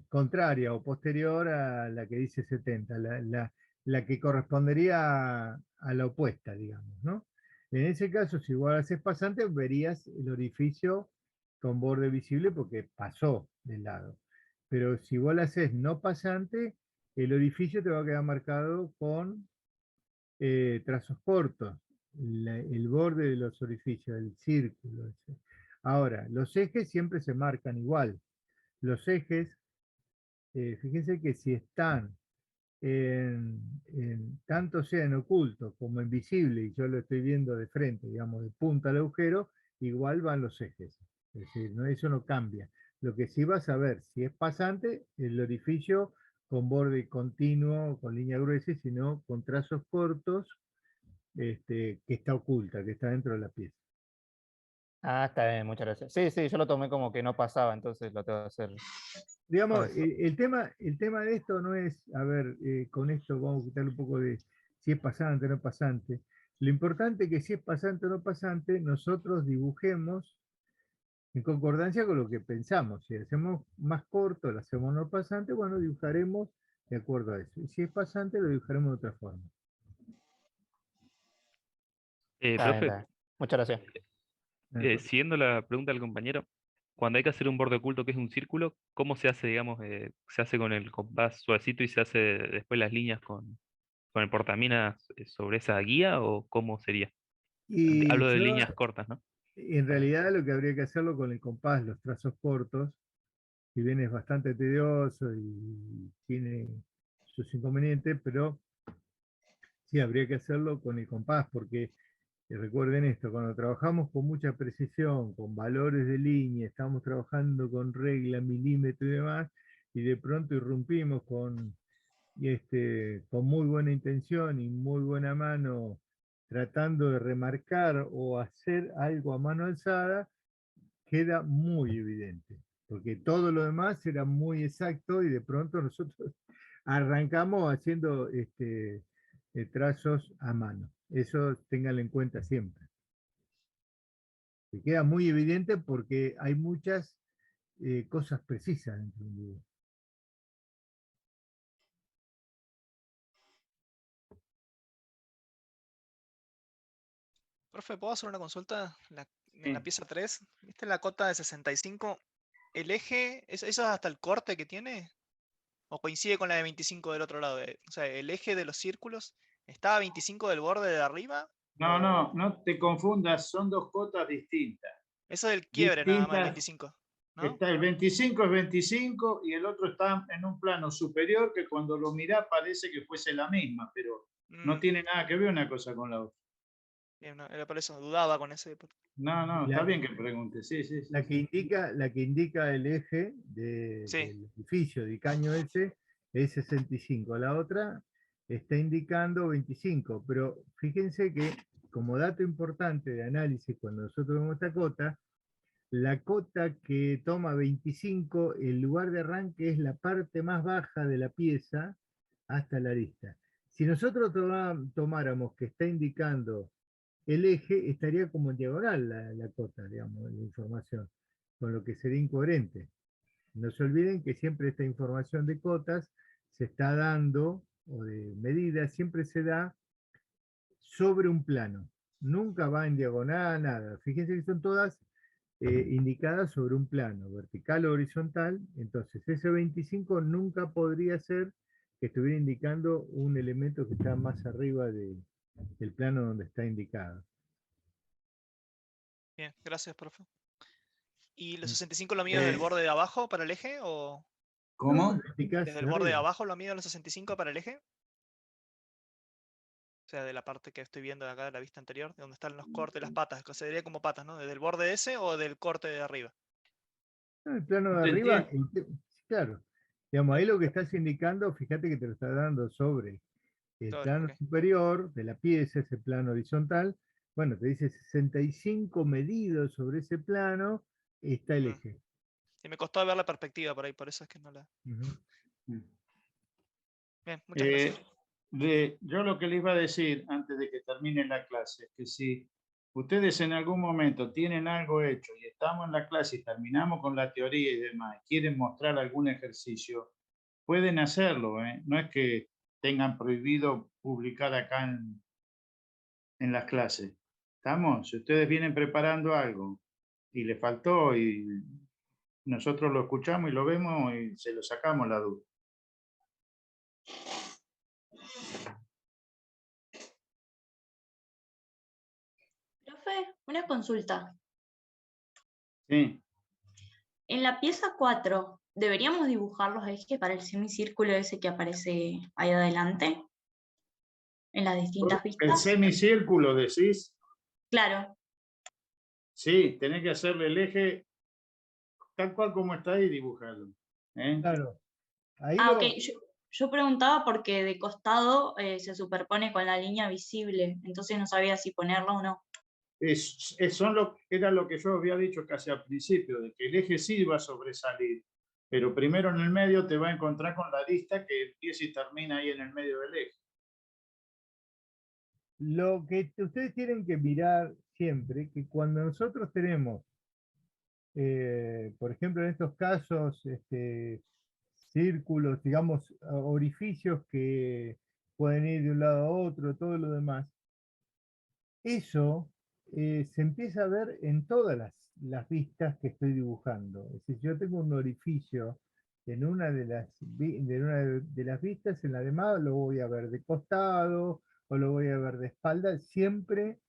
contraria o posterior a la que dice 70, la que correspondería a la opuesta, digamos, ¿no? En ese caso, si vos haces pasante, verías el orificio con borde visible porque pasó del lado. Pero si vos la haces no pasante, el orificio te va a quedar marcado con trazos cortos, el borde de los orificios, el círculo. Ahora, los ejes siempre se marcan igual. Los ejes, fíjense que si están tanto sea en oculto como en visible, y yo lo estoy viendo de frente, digamos, de punta al agujero, igual van los ejes. Es decir, eso no cambia. Lo que sí vas a ver, si es pasante, el orificio con borde continuo, con línea gruesa, sino con trazos cortos, que está oculta, que está dentro de la pieza.
Ah, está bien, muchas gracias. Sí, sí, yo lo tomé como que no pasaba, entonces lo tengo que hacer.
Digamos,
Con eso.
el tema de esto no es, a ver, con esto vamos a quitarle un poco de si es pasante o no pasante. Lo importante es que si es pasante o no pasante, nosotros dibujemos en concordancia con lo que pensamos. Si hacemos más corto, lo hacemos no pasante, bueno, dibujaremos de acuerdo a eso. Y si es pasante, lo dibujaremos de otra forma.
Está bien,
Profe,
está bien. Muchas gracias.
siguiendo la pregunta del compañero, cuando hay que hacer un borde oculto que es un círculo, ¿cómo se hace, digamos, se hace con el compás suavecito y se hace después las líneas con el portaminas sobre esa guía o cómo sería?
Y
Hablo de
yo,
líneas cortas, ¿no?
en realidad, lo que habría que hacerlo con el compás, los trazos cortos, si bien es bastante tedioso y tiene sus inconvenientes, pero sí habría que hacerlo con el compás, porque recuerden esto, cuando trabajamos con mucha precisión, con valores de línea, estamos trabajando con regla, milímetro y demás, y de pronto irrumpimos con muy buena intención y muy buena mano, tratando de remarcar o hacer algo a mano alzada, queda muy evidente, porque todo lo demás era muy exacto y de pronto nosotros arrancamos haciendo trazos a mano. Eso ténganlo en cuenta siempre. que queda muy evidente porque hay muchas cosas precisas dentro de un dibujo.
Profe, ¿puedo hacer una consulta? En la
Sí.
pieza 3, ¿viste la cota de 65? ¿El eje, eso es hasta el corte que tiene? ¿O coincide con la de 25 del otro lado? O sea, ¿el eje de los círculos está a 25 del borde de arriba?
No, no te confundas, son dos cotas distintas.
Eso del quiebre nada más, el
Distintas.
25, ¿no?
Está el 25 es 25 y el otro está en un plano superior que cuando lo mirás parece que fuese la misma, pero no tiene nada que ver una cosa con la otra.
Bien, no, era por eso, dudaba con ese.
No, está bien que pregunte, sí.
La que indica el eje
Sí.
del edificio de caño ese es 65. La otra está indicando 25. Pero fíjense que como dato importante de análisis, cuando nosotros vemos esta cota, la cota que toma 25, el lugar de arranque es la parte más baja de la pieza hasta la arista. Si nosotros tomáramos que está indicando el eje, estaría como en diagonal la cota, digamos, la información, con lo que sería incoherente. No se olviden que siempre esta información de cotas se está dando, o de medidas, siempre se da sobre un plano. Nunca va en diagonal, nada. Fíjense que son todas indicadas sobre un plano, vertical o horizontal. Entonces, ese 25 nunca podría ser que estuviera indicando un elemento que está más arriba del plano donde está indicado.
Bien, gracias, profe. ¿Y los 65 lo mido desde el borde de abajo para el eje o...?
¿Cómo?
¿Desde el borde de abajo lo mido los 65 para el eje? O sea, de la parte que estoy viendo de acá de la vista anterior, de donde están los cortes, las patas, que se vería como patas, ¿no? ¿Desde el borde ese o del corte de arriba?
El plano de arriba, claro. Digamos, ahí lo que estás indicando, fíjate que te lo está dando sobre el plano superior de la pieza, ese plano horizontal. Bueno, te dice 65 medidos sobre ese plano, está el eje.
Sí, me costó ver la perspectiva por ahí, por eso es que no la... Bien, muchas gracias.
Yo lo que les iba a decir antes de que termine la clase es que si ustedes en algún momento tienen algo hecho y estamos en la clase y terminamos con la teoría y demás, y quieren mostrar algún ejercicio, pueden hacerlo, ¿eh? No es que tengan prohibido publicar acá en las clases. ¿Estamos? Si ustedes vienen preparando algo y les faltó y nosotros lo escuchamos y lo vemos y se lo sacamos la duda.
Profe, una consulta.
Sí.
En la pieza 4, ¿deberíamos dibujar los ejes para el semicírculo ese que aparece ahí adelante? En las distintas
El
vistas.
semicírculo, decís.
Claro.
Sí, tenés que hacerle el eje tal cual como está ahí, dibujarlo.
Claro.
Ok. Yo preguntaba porque de costado se superpone con la línea visible, entonces no sabía si ponerlo o no.
Era lo que yo había dicho casi al principio, de que el eje sí va a sobresalir, pero primero en el medio te va a encontrar con la arista que empieza y termina ahí en el medio del eje.
Lo que ustedes tienen que mirar siempre, que cuando nosotros tenemos, por ejemplo, en estos casos, círculos, digamos, orificios que pueden ir de un lado a otro, todo lo demás, eso se empieza a ver en todas las vistas que estoy dibujando. Es decir, yo tengo un orificio en una de las vistas, en la demás lo voy a ver de costado o lo voy a ver de espalda, siempre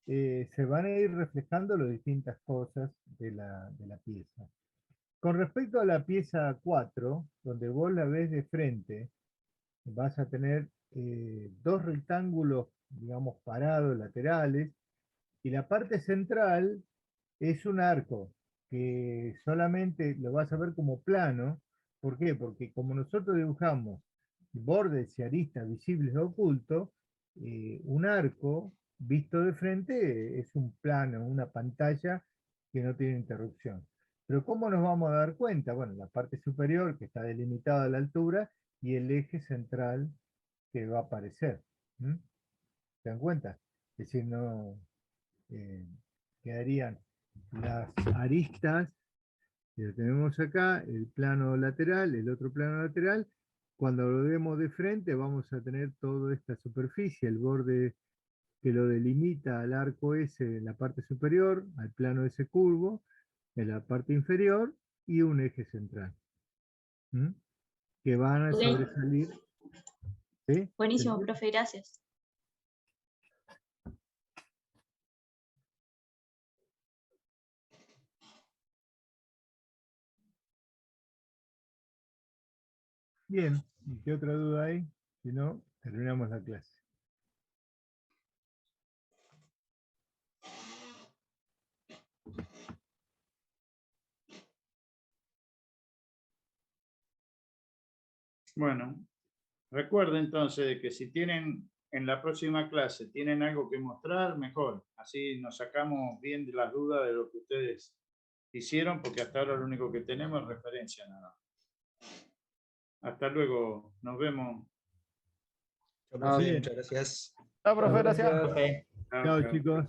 se van a ir reflejando las distintas cosas de la pieza. Con respecto a la pieza 4, donde vos la ves de frente, vas a tener dos rectángulos, digamos, parados, laterales, y la parte central es un arco que solamente lo vas a ver como plano. ¿Por qué? Porque como nosotros dibujamos bordes y aristas visibles o ocultos, un arco visto de frente es un plano, una pantalla que no tiene interrupción. Pero ¿cómo nos vamos a dar cuenta? Bueno, la parte superior que está delimitada a la altura y el eje central que va a aparecer. ¿Se dan cuenta? Es decir, no quedarían las aristas, que lo tenemos acá, el plano lateral, el otro plano lateral. Cuando lo vemos de frente vamos a tener toda esta superficie, el borde que lo delimita al arco S en la parte superior, al plano S curvo, en la parte inferior, y un eje central. ¿Mm? Que van a
Ok.
sobresalir. ¿Sí?
Buenísimo, profe, gracias.
Bien, ¿y qué otra duda hay? Si no, terminamos la clase.
Bueno, recuerden entonces de que si tienen en la próxima clase, tienen algo que mostrar, mejor. Así nos sacamos bien de las dudas de lo que ustedes hicieron, porque hasta ahora lo único que tenemos es referencia nada más. Hasta luego, nos vemos.
Chao,
Ah,
profe,
bien.
muchas gracias.
Chao, profe, gracias.
Profe.
Chao, chicos.